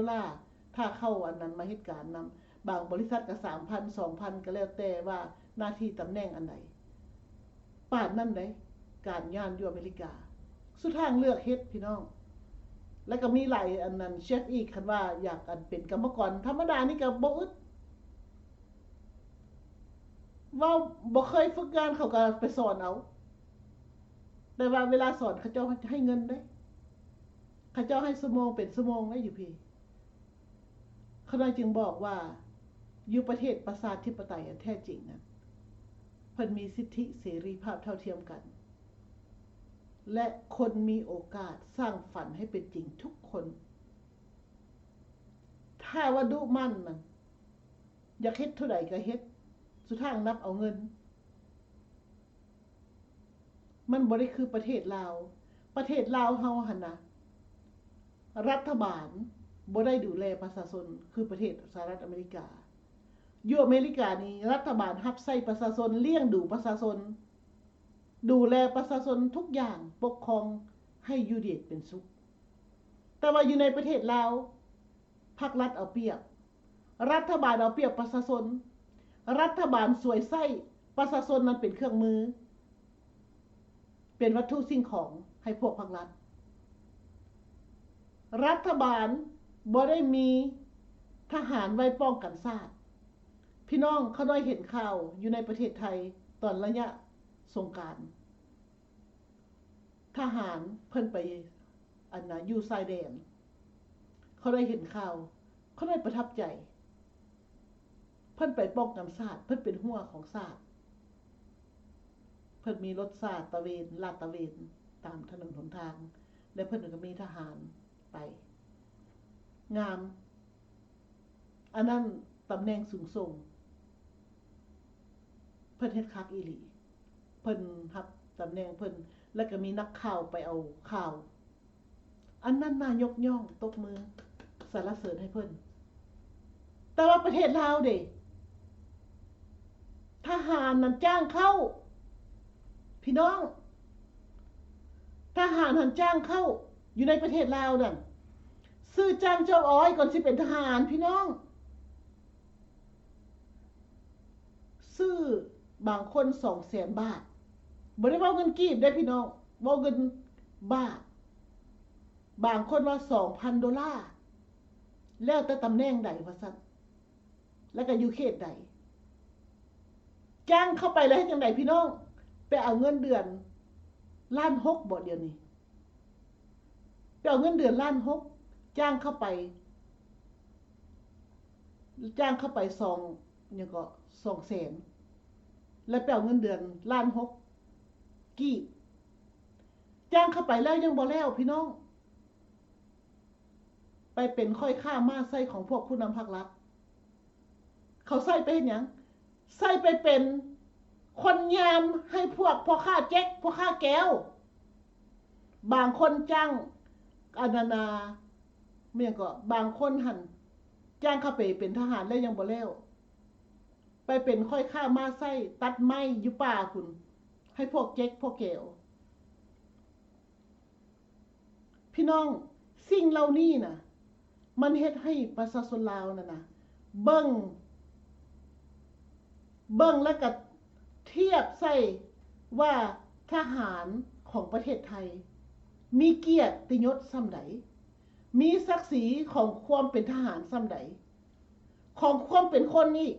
$5,000 ถ้าเข้าอันนั้นมาเฮ็ดการนำบางบริษัทก็ 3,000 2,000 ก็แล้วแต่ว่าหน้าที่ตำแหน่งอันใดป่านนั้นได้การงานอยู่อเมริกาสุดทางเลือกเฮ็ดพี่น้อง แล้วก็มีหลายอันนั้นเชฟอีกคันว่าอยากกันเป็นกรรมกรธรรมดานี่ก็บ่อึดว่าบ่เคยฝึกงานเขาก็ไปสอนเอาแต่ว่าเวลาสอนเขาเจ้าให้เงินได้เขาเจ้าให้ชั่วโมงเป็นชั่วโมงได้อยู่พี่เขาเลยจึงบอกว่าอยู่ประเทศประชาธิปไตยอันแท้จริงนั้นเพิ่นมีสิทธิเสรีภาพเท่าเทียมกันและคนมีโอกาสสร้างฝันให้เป็นจริงทุกคนถ้าว่าดุมั่นมันอยากเฮ็ดเท่าใดก็เฮ็ดสุดท้ายนับเอาเงินมันบ่ได้คือประเทศลาวประเทศลาวเฮาหั่นน่ะรัฐบาลบ่ได้ดูแลประชาชนคือประเทศสหรัฐอเมริกาอยู่อเมริกานี่รัฐบาลรับใช้ประชาชนเลี้ยงดูประชาชนดูแลประชาชนทุกอย่างปกครองให้อยู่ดีเป็นสุขแต่ว่าอยู่ในประเทศลาวภาครัฐเอาเปรียบรัฐบาลเอาเปรียบประชาชนรัฐบาลสวยไส้ประชาชนนั้นเป็นเครื่องมือเป็นวัตถุสิ่งของให้พวกภาครัฐรัฐบาลบ่ได้มีทหารไว้ป้องกันชาติพี่น้องเขาได้เห็นข่าวอยู่ในประเทศไทยตอนระยะสงกรานต์ทหารเพิ่นไปอันน่ะอยู่ชายแดนเขาได้เห็นข่าวเขาได้ประทับใจเพิ่นไปป้องกันชาติเพิ่นเป็นหัวของชาติเพิ่นมีรถชาติตะเวนลาดตะเวนตามถนนหนทางและเพิ่นก็มีทหารไปงามอันนั้นตำแหน่งสูงส่งเพิ่นเฮ็ดคักอีหลีเพิ่นรับตำแหน่งเพิ่นแล้วก็มีนักข่าวไปเอาข่าวอันนั้นน่ายกย่องตบมือสรรเสริญให้เพิ่นแต่ว่าประเทศลาวเด้ทหารนั้นจ้างเข้าพี่น้องทหารนั้นจ้างเข้าอยู่ในประเทศลาวนั่นซื้อจ้างเจ้าอ้อยก่อนสิเป็นทหารพี่น้องซื้อบางคน 200,000 บาทบ่ได้เว้าเงินกีบได้พี่น้องเว้าเงินบาทบางคนว่า $2,000 แล้วแต่ตำแหน่งใดว่าซั่นแล้วก็อยู่เขตใดจ้างเข้าไปแล้วเฮ็ดจังได๋พี่น้องไปเอาเงินเดือน1,600,000บ่เดี๋ยวนี้ไปเอาเงินเดือน1,600,000จ้างเข้าไป2หยังก็200,000แล้วไปเอาเงินเดือน1,600,000กีบจ้างเข้าไปแล้วยังบ่แล้วพี่น้องไปเป็นค่อยค่ามาใส่ของพวกผู้นำภาครัฐเขาใส่ไปเฮ็ดหยังใส่ไปเป็นคนยามให้พวกพ่อค้าแจ๊กพ่อค้าแก้วบางคนจ้างอนานาเมียก็บางคนหั่นจ้างเข้าไปเป็นทหารแล้วยังบ่แล้วไปเป็นค่อยค่ามาใส่ตัดไม้อยู่ป่าพุ่นให้พวกแจ๊กพวกแก้วพี่น้องสิ่งเหล่านี้น่ะมันเฮ็ดให้ประชาชนลาวนั่นน่ะเบิ่งแล้วก็เทียบใส่ว่าทหารของประเทศไทยมีเกียรติยศส่ำใดมีศักดิ์ศรีของความเป็นทหารส่ำใดของความเป็นคนนี่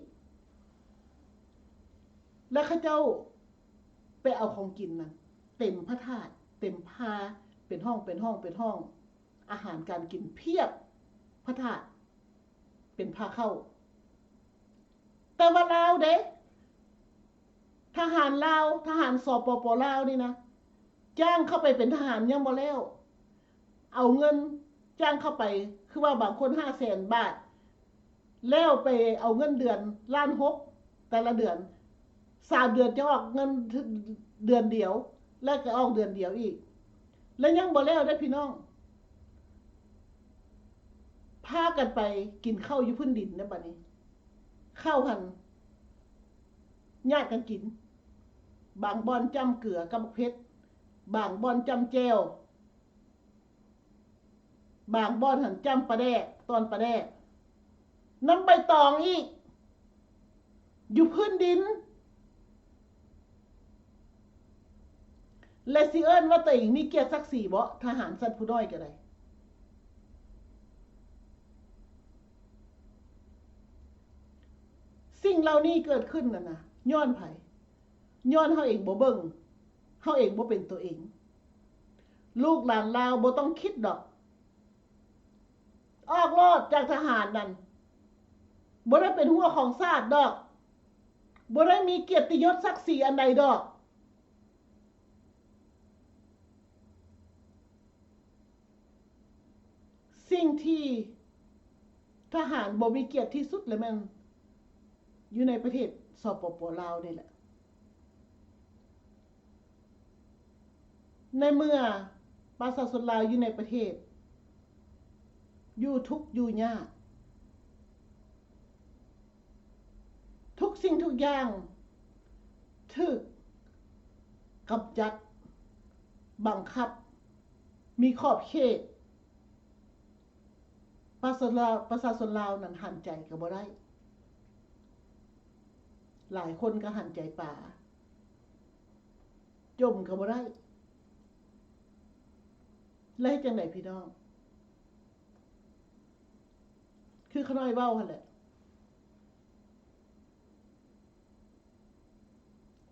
แล้วเขาเจ้าไปเอาของกินน่ะเต็มพระธาตุเต็มพาเป็นห้องอาหารการกินเพียบพระธาตุเป็นพาเข้าแต่ว่าลาวเด้ทหารลาวทหารสปป.ลาวนี่นะจ้างเข้าไปเป็นทหารยังบ่แล้วเอาเงินจ้างเข้าไปคือว่าบางคน 500,000 บาทแล้วไปเอาเงินเดือน1,600,000แต่ละเดือน3เดือนจะออกเงินเดือนเดียวแล้วก็ออกเดือนเดียวอีกแล้วยังบ่แล้วได้พี่น้องพากันไปกินข้าวอยู่พื้นดินนะบัดนี้ข้าวหั่นญาติกันกินบางบ่อนจ้ำเกลือกับเพชรบางบ่อนจ้ำแจ่วบางบ่อนหั่นจ้ำปลาแดกตอนปลาแดกน้ำใบตองอีกอยู่พื้นดินและสิเอิ้นว่าตัวเองมีเกียรติศักดิ์ศรีบ่ทหารสัตว์ผู้น้อยก็ได้ สิ่งเหล่านี้เกิดขึ้นน่ะนะย้อนไผย้อนเฮาเองบ่เบิ่งเฮาเองบ่เป็นตัวเองลูกหลานลาวบ่ต้องคิดดอกออกรอดจากทหารนั่นบ่ได้เป็นหัวของชาติดอกบ่ได้มีเกียรติยศศักดิ์ศรีอันใดดอกสิ่งที่ทหารบ่มีเกียรติที่สุดเลยแม่นอยู่ในประเทศสปป.ลาวนี่แหละในเมื่อประชาชนลาวอยู่ในประเทศอยู่ทุกข์อยู่ยากทุกสิ่งทุกอย่างถูกกำจัดบังคับมีขอบเขตประชาชนลาวนั้นหันใจก็บ่ได้หลายคนก็หันใจป่าจมก็บ่ได้แล้วเฮ็ดจังได๋พี่น้องคือขน้อยเว้าหั่นแหละ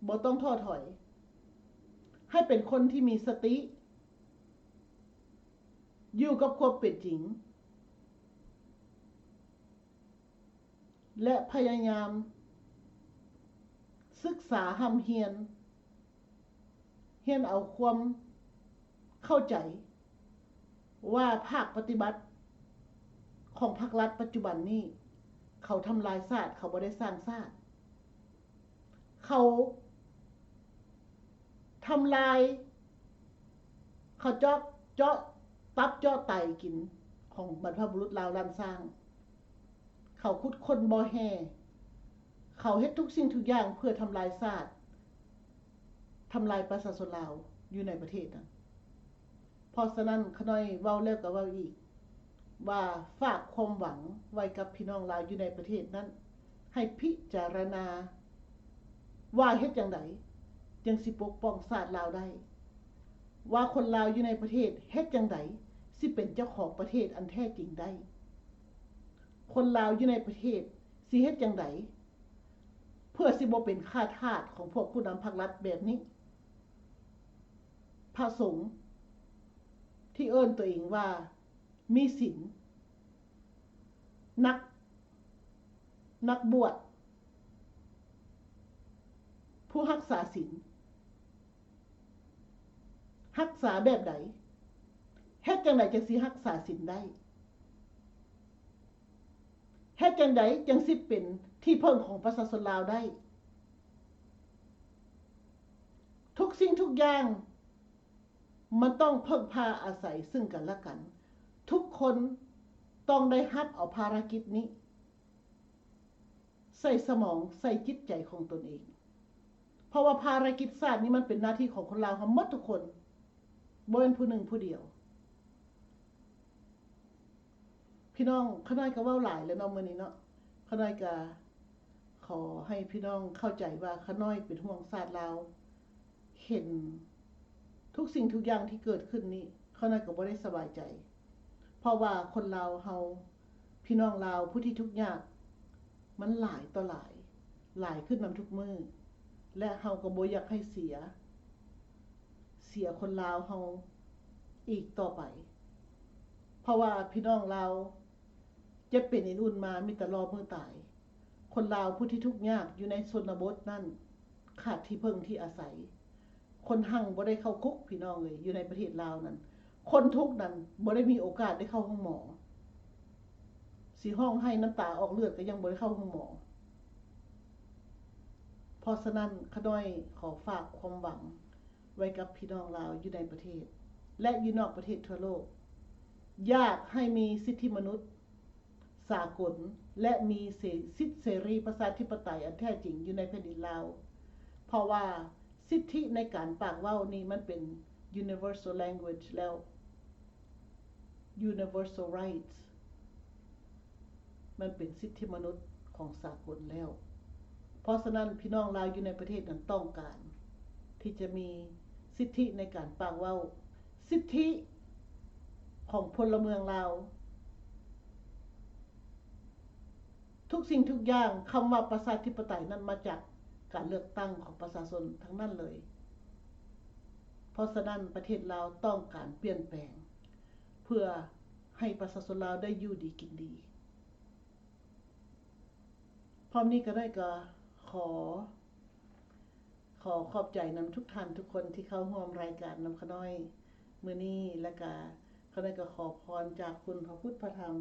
บ่ต้องท้อถอยให้เป็นคนที่มีสติอยู่กับความเป็นจริงและพยายามศึกษาหำเฮียนเอาความเข้าใจว่าภาคปฏิบัติของภาครัฐปัจจุบันนี้เขาทำลายชาติเขาบ่ได้สร้างชาติเขาทำลายเขาเจาะตับเจาะไตกินของบรรพบุรุษลาวล้านสร้างเขาขุดค้นบ่อแห่เขาเฮ็ดทุกสิ่งทุกอย่างเพื่อทำลายชาติทำลายประชาชนลาวอยู่ในประเทศนั้นเพราะฉะนั้นขน้อยเว้าแล้วก็เว้าอีกว่าฝากความหวังไว้กับพี่น้องลาวอยู่ในประเทศนั้นให้พิจารณาว่าเฮ็ดจังได๋จึงสิปกป้องชาติลาวได้ว่าคนลาวอยู่ในประเทศเฮ็ดจังได๋สิเป็นเจ้าของประเทศอันแท้จริงได้คนลาวอยู่ในประเทศสิเฮ็ดจังได๋เพื่อสิบ่เป็นข้าทาสของพวกผู้นำภาครัฐแบบนี้พระสงฆ์ที่เอิ้นตัวเองว่ามีศีลนักบวชผู้รักษาศีลรักษาแบบใดเฮ็ดจังไดจังสิรักษาศีลได้เฮ็ดจังไดจังสิเป็นที่พึ่งของประชาชนลาวได้ทุกสิ่งทุกอย่างมันต้องพึ่งพาอาศัยซึ่งกันและกันทุกคนต้องได้รับเอาภารกิจนี้ใส่สมองใส่จิตใจของตนเองเพราะว่าภารกิจชาตินี้มันเป็นหน้าที่ของคนลาวทั้งหมดทุกคนบ่เป็นผู้หนึ่งผู้เดียวพี่น้องขน้อยก็เว้าหลายแล้วเนาะมื้อนี้เนาะขน้อยก็ขอให้พี่น้องเข้าใจว่าขน้อยเป็นห่วงชาติลาวเห็นทุกสิ่งทุกอย่างที่เกิดขึ้นนี้ขน้อยก็บ่ได้สบายใจเพราะว่าคนลาวเฮาพี่น้องลาวผู้ที่ทุกข์ยากมันหลายต่อหลายขึ้นนำทุกมื้อและเฮาก็บ่อยากให้เสียคนลาวเฮาอีกต่อไปเพราะว่าพี่น้องลาวจะเป็นอุ่นมามีแต่รอมื้อตายคนลาวผู้ที่ทุกข์ยากอยู่ในชนบทนั้นขาดที่พึ่งที่อาศัยคนหั่งบ่ได้เข้าคุกพี่น้องเลยอยู่ในประเทศลาวนั้นคนทุกข์นั้นบ่ได้มีโอกาสได้เข้าห้องหมอสิห้องให้น้ำตาออกเลือดก็ยังบ่ได้เข้าห้องหมอเพราะฉะนั้นขน้อยขอฝากความหวังไว้กับพี่น้องลาวอยู่ในประเทศและอยู่นอกประเทศทั่วโลกอยากให้มีสิทธิมนุษย์สากลและมีสิทธิเสรีประชาธิปไตยอันแท้จริงอยู่ในแผ่นดินลาวเพราะว่าสิทธิในการปากเว้านี่มันเป็น universal language แล้ว universal rights มันเป็นสิทธิมนุษย์ของสากลแล้วเพราะฉะนั้นพี่น้องลาวอยู่ในประเทศนั้นต้องการที่จะมีสิทธิในการปากเว้าสิทธิของพลเมืองลาว ทุกสิ่งทุกอย่างคำว่าประชาธิปไตยนั้นมาจากการเลือกตั้งของประชาชนทั้งนั้นเลยเพราะฉะนั้นประเทศลาวต้องการเปลี่ยนแปลงเพื่อให้ประชาชนลาวได้อยู่ดีกินดีพร้อมนี้ก็ได้ก็ขอขอบใจนำทุกท่านทุกคนที่เข้าร่วมรายการนำขน้อยมื้อนี้และก็เขาได้ก็ขอพรจากคุณพระพุทธพระธรรม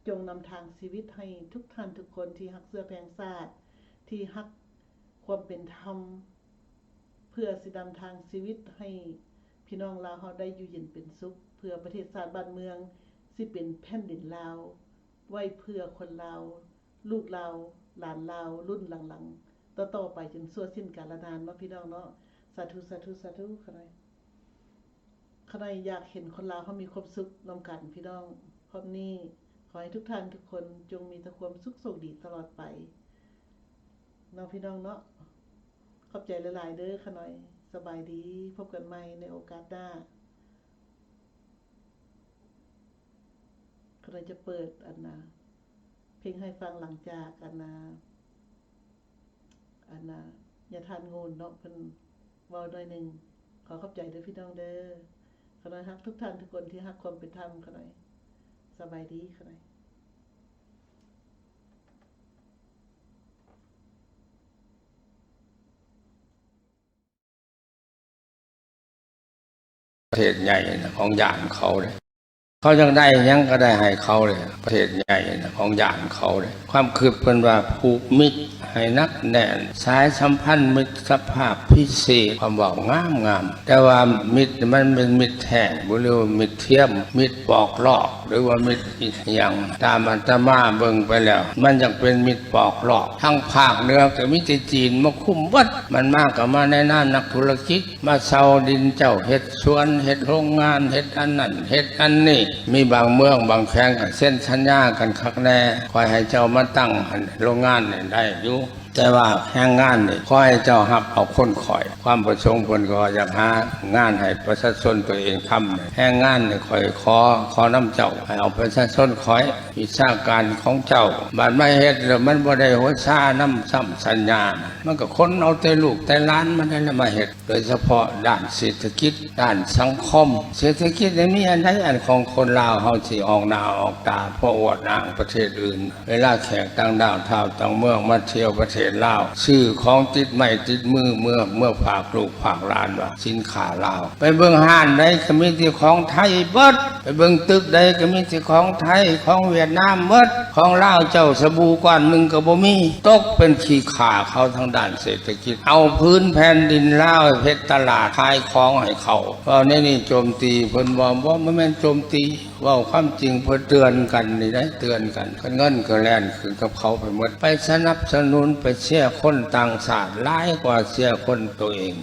จงนำทางชีวิตให้ทุกท่านทุกคนที่ฮักเสื้อแพงชาติที่ฮักความเป็นธรรมเพื่อสินำทางชีวิตให้พี่น้องลาวเฮาได้อยู่เย็นเป็นสุขเพื่อประเทศชาติบ้านเมืองสิเป็นแผ่นดินลาวไว้เพื่อคนลาวลูกลาวหลานลาวรุ่นหลังๆต่อๆไปจนชั่วสิ้นกาลนานเนาะพี่น้องเนาะสาธุสาธุสาธุค่ะอยากเห็นคนลาวเฮามีความสุขนำกันพี่น้องพร้อมนี้ขอให้ทุกท่านทุกคนจงมีแต่ความสุขโชคดีตลอดไปเนาะพี่น้องเนาะขอบใจหลายๆเด้อค่ะหน่อยสบายดีพบกันใหม่ในโอกาสหน้าค่ะจะเปิดเพลงให้ฟังหลังจากอย่าทานงูเนาะเพิ่นเว้าหน่อยนึงขอขอบใจเด้อพี่น้องเด้อค่ะหน่อยฮักทุกท่านทุกคนที่ฮักความเป็นธรรมค่ะหน่อยสบายดีค่ะหน่อยประเทศใหญ่ของญาติเขาเลยเขายังได้ยังก็ได้ให้เขาเลยประเทศใหญ่ของญาติเขาเลยความคืบเป็นว่าผูกมิตรให้นักแน่นสายสัมพันธ์มิตรภาพพิเศษความบอกงามแต่ว่ามิตรมันเป็นมิตรแท้หรือว่ามิตรเทียมมิตรปอกลอกหรือว่ามิตรอย่างตามอาตมาเบิ่งไปแล้วมันยังเป็นมิตรปอกลอกทั้งภาคเหนือกับมิตรจีนมาคุ้มวัดมันมากกับมาในหน้านักธุรกิจมาเซาดินเจ้าเฮ็ดสวนเฮ็ดโรงงานเฮ็ดอันนั้นเฮ็ดอันนี้มีบางเมืองบางแข่งกันเส้นสัญญากันคักแน่คอยให้เจ้ามาตั้งโรงงานได้อยู่แต่ว่าแห่งงานนี่ขอให้เจ้ารับเอาคนข่อยความประสงค์เพิ่นก็อยากหางานให้ประชาชนตัวเองทำแห่งงานนี่ข่อยขอน้ำเจ้าให้เอาประชาชนข่อยวิชาการของเจ้าบาดไม่เฮ็ดแล้วมันบ่ได้หัวชาน้ำซ้ำสัญญามันก็คนเอาแต่ลูกแต่หลานมันได้มาเฮ็ดโดยเฉพาะด้านเศรษฐกิจด้านสังคมเศรษฐกิจนี่อันใดอันของคนลาวเฮาสิออกหน้าออกตาเพราะอวดอ้างประเทศอื่นเวลาแขกต่างดาวท้าวต่างเมืองมาเที่ยวประเทศลาวชื่อของติดไม้ติดมือเมื่อฝากลูกฝากหลานว่าสินค้าลาวไปเบิ่งห้านใดก็มีแต่ของไทยเบิดไปเบิ่งตึกใดก็มีแต่ของไทยของเวียดนามเบิดของลาวเจ้าสบู่ก้อนนึงก็บ่มีตกเป็นขี้ข่าเขาทางด้านเศรษฐกิจเอาพื้นแผ่นดินลาวเพชรตลาดขายของให้เขาเพราะนี่โจมตีเพิ่นบ่แม่นโจมตีเว้าความจริงเพื่อเตือนกันนี่ได้เตือนกันเงินก็แล่นขึ้นกับเขาไปหมดไปสนับสนุนไปเชื่อคนต่างชาติหลายกว่าเชื่อคนตัวเอง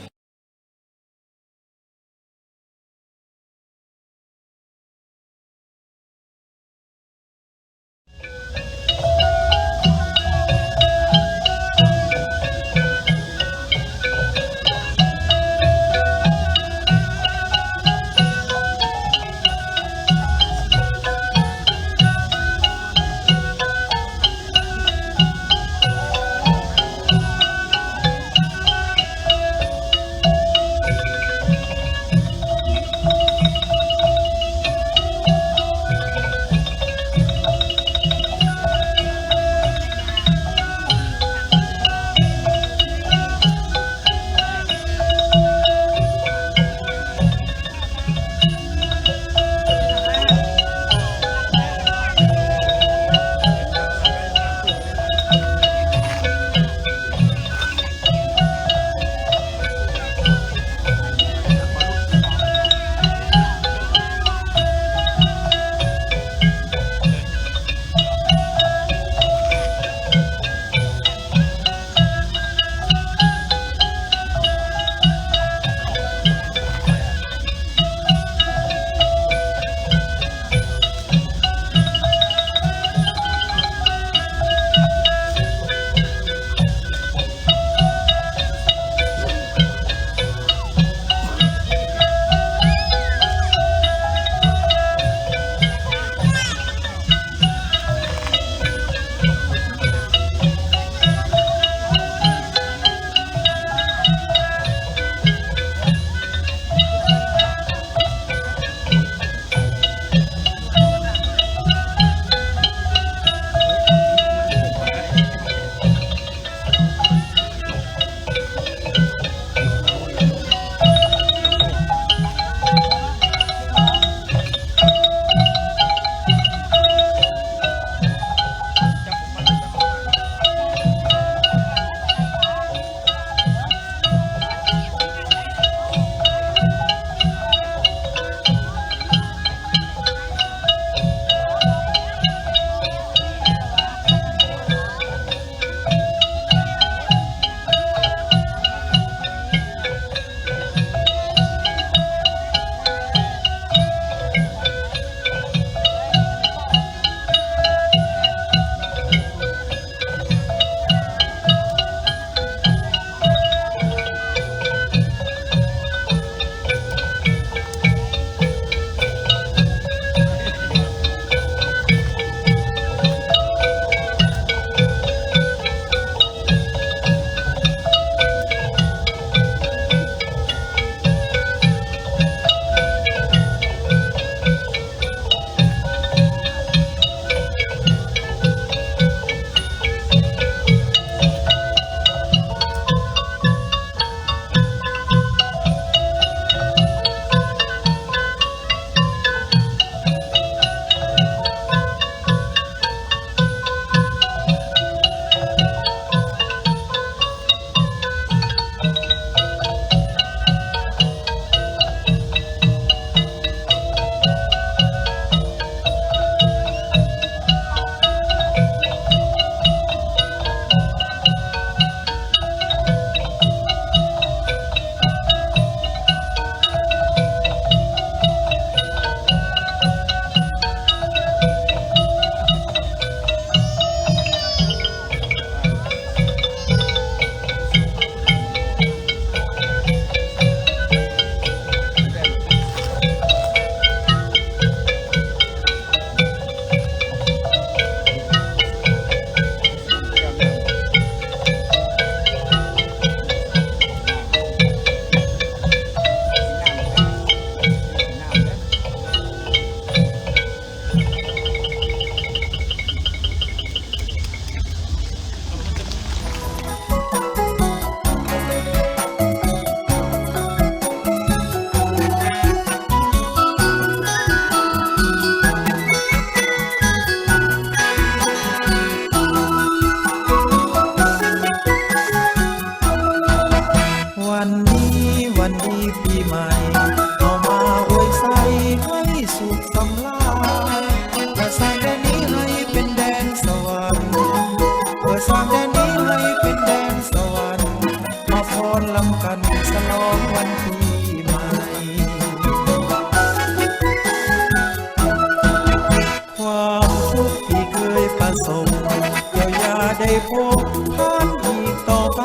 พบผ่านอีกต่อไป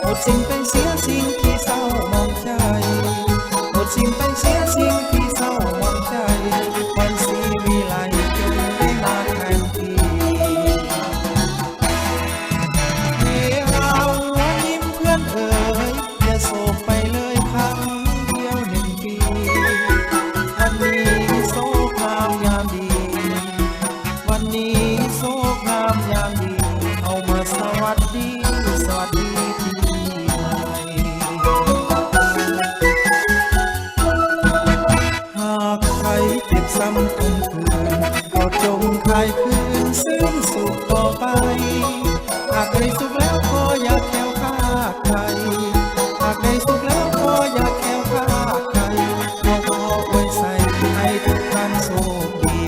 หมดสิ่งไปเสียสิ่งที่เศร้ามองใจหมดสิ่งไปเสียสิ่งที่เศร้ามองใจวันสีวิไลจงได้มาแทนที่ให้เรายิ้มเพื่อนเอ๋ยอย่าโศกไปเลยครั้งเดียว1 ปีวันนี้โศกงามยามดีวันนี้โศกงามยามดีเอามาสวัสดีสวัสดีปีใหม่หากใครเจ็บซ้ำคมคืนก็จงคลายคืนซึ่งสุขต่อไปหากได้สุขแล้วก็อย่าแค้วคาดใครหากได้สุขแล้วก็อย่าแค้วคาดใครขอไว้ใส่ให้ทุกท่านโชคดี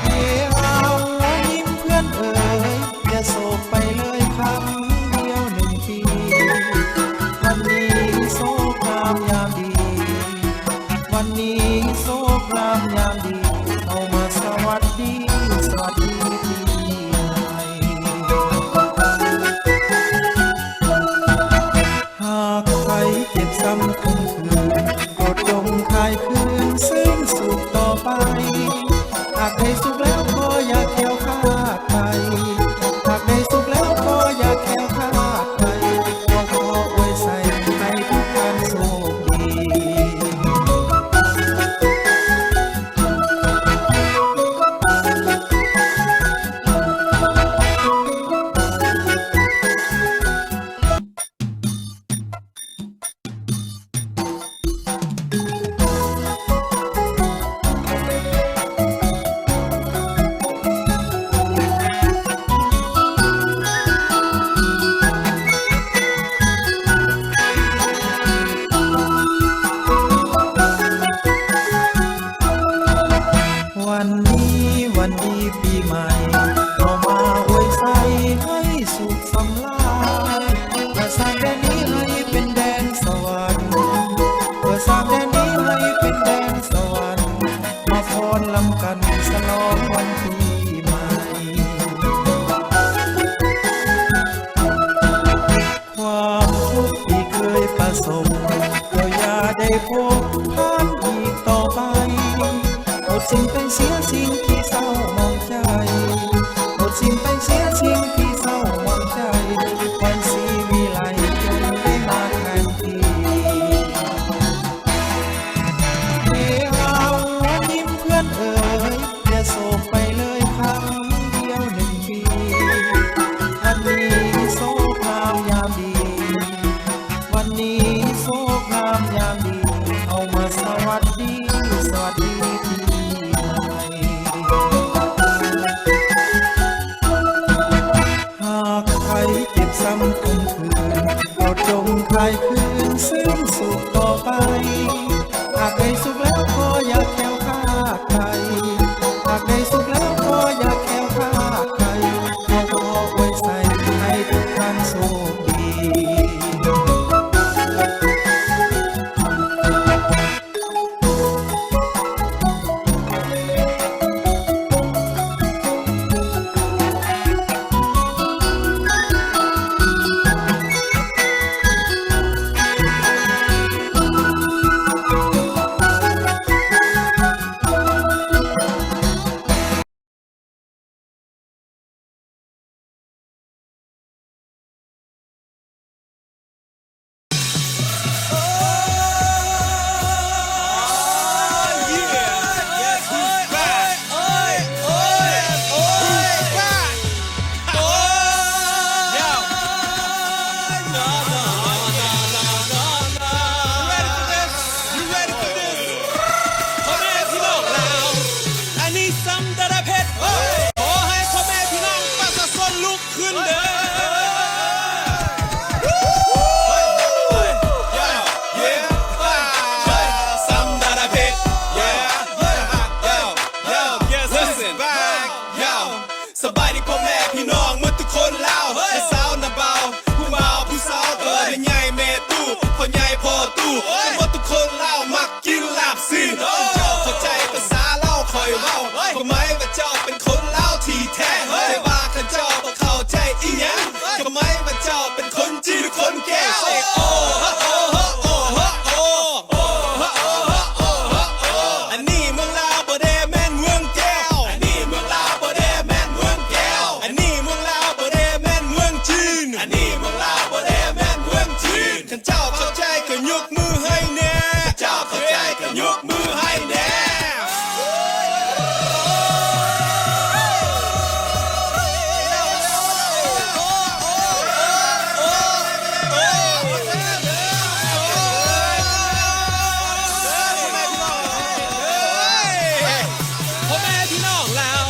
ให้เรายิ้มเพื่อนเอ๋ยอย่าโศกไปเลยครั้งเดียว1 ปีวันนี้โศกงามยามดีวันนี้โศกงามยามดีเอามาสวัสดีสวัสดีปีใหม่หากใครเจ็บซ้ำคมคืนก็จงคลายคืนซึ่งสุขต่อไปหากได้สุขแล้วก็อย่าแค้วคาดไปหากได้สุขแล้วก็อย่าแค้วคาดไปขอไว้ใส่ให้ทุกท่านโชคดี วันนี้วันดีปีใหม่เรามาอวยใส่ให้สุขสำราญเพื่อสร้างแดนนี้ให้เป็นแดนสวรรค์เพื่อสร้างแดนนี้ให้เป็นแดนสวรรค์มาฟ้อนลำกันฉลองวันปีใหม่ความทุกข์ที่เคยประสบก็อย่าได้พบผ่านอีกต่อไปหมดสิ่งไปเสียสิ่งที่เศร้ามองใจหมดสิ่งไปเสียสิ่งที่เศร้ามองใจวันสีวิไลจงได้มาแทนที่ให้เรายิ้มเพื่อนเอ๋ยอย่าโศกไปเลยครั้งเดียว1 ปีวันนี้โศกงามยามดีวันนี้โศกงามยามดีเอามาสวัสดีสวัสดีปีใหม่หากใครเจ็บซ้ำคมคืนก็จงคลายคืนซึ่งสุขต่อไปหากได้สุขแล้วก็อย่าแค้วคาดใครหากได้สุขแล้วก็อย่าแค้วคาดใครขอไว้ใส่ให้ทุกท่านโชคดี ห จ้าเป็นคนจีนหรือคนแก้ว Say oh ha oh ha oh ha oh oh ha oh ha oh ha oh อันนี้เมืองลาวบ่ได้แม่นเมืองแก้วอันนี้เมืองลาวบ่ได้แม่นเมืองแก้วอันนี้เมืองลาวบ่ได้แม่นเมืองจีนอันนี้เมืองลาวบ่ได้แม่นเมืองจีนท่านเจ้าเข้าใจก็ยกมือให้แน่เจ้าเข้าใจก็ยกมือให้แน่ พ่อแม่พี่น้องแล้ว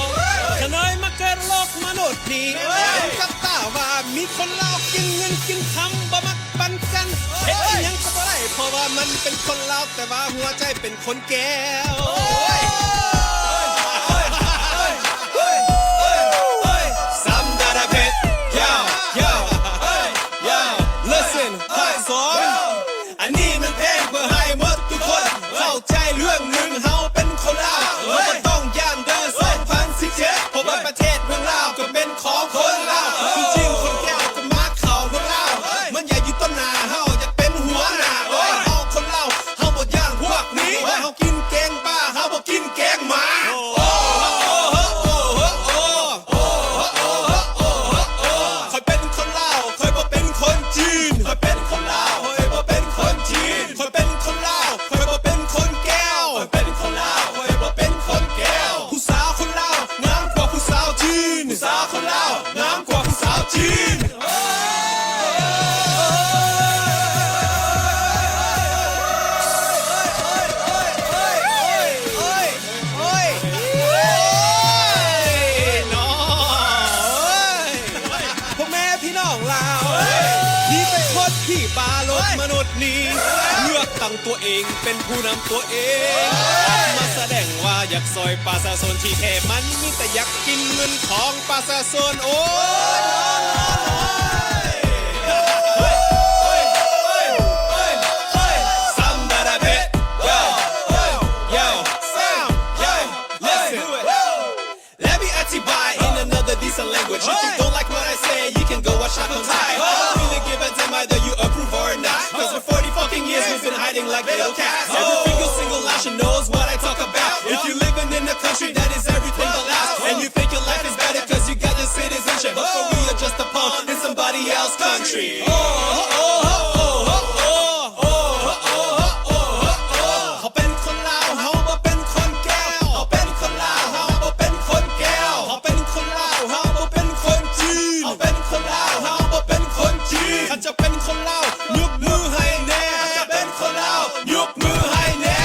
ขน้อยมาเกิดโลกมนุษย์นี่เห็นกับตาว่ามีคนเล่ากินเงินกินคำบ่มักปันกันเฮ็ดอิหยังก็บ่ได้เพราะว่ามันเป็นคนเล่าแต่ว่าหัวใจเป็นคนแก้ว Some that I bet yo yo yo listen ภาคสองอันนี้มันเพลงเพื่อให้หมดทุกคนเข้าใจเรื่องหนึ่งเฮาเป็นคนลาวเราก็ต้องย่างเดิน2017เพราะว่าประเทศเมืองลาวก็เป็นของคนลาวจริงๆคนแก้วก็มาเข้าเมืองลาวมันใหญ่อยู่ต้นนาเฮาอยากเป็นหัวหน้าเฮาคนลาวเฮาบ่ย่างพวกนี้เฮากินแกงป่าเฮาบ่กินแกงหมาคอยเป็นคนลาวคอยบ่เป็นคนจีนคอยเป็นคนลาวคอยบ่เป็นคนจีนคอยเป็นคนลาวคอยบ่เป็นคนแก้วคอยเป็นคนลาวคอยบ่เป็นคนแก้วผู้สาวคนลาวงามกว่าผู้สาวจีนผู้สาวคนลาวงามกว่าผู้สาวจีนพ่อแม่พี่น้องลาวนี่เป็นคนที่ปาลดมนุษย์นี้เลือกตั้งตัวเองเป็นผู้นำตัวเองออกมาแสดงว่าอยากซอยประชาชนที่แท้มันมีแต่อยากกินเงินของประชาชนโอ้ยSome that I bet yo yo Sam yo listen Let me อธิบาย in another decent language If you don't like what I say you can go watch Shock on Thai Really give a damn either you approve or not Cause for 40 fucking years we've been hiding like little cats Every single nation knows what I talk about If you're living in a country that is everything but last And you think your life is better cause you got your citizenship But for we are just a pawn in somebody else's countryเขาเป็นคนลาวเฮาบ่เป็นคนแก้วเขาเป็นคนลาวเฮาบ่เป็นคนแก้วเขาเป็นคนลาวเฮาบ่เป็นคนจีนเขาเป็นคนลาวเฮาบ่เป็นคนจีนถ้าจะเป็นคนลาวยกมือให้แน่ถ้าจะเป็นคนลาวยกมือให้แน่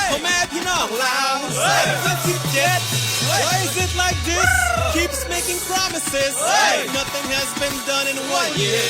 พ่อแม่พี่น้องลาว27 Why is it like this? Keeps making promises Nothing has been done in 1 year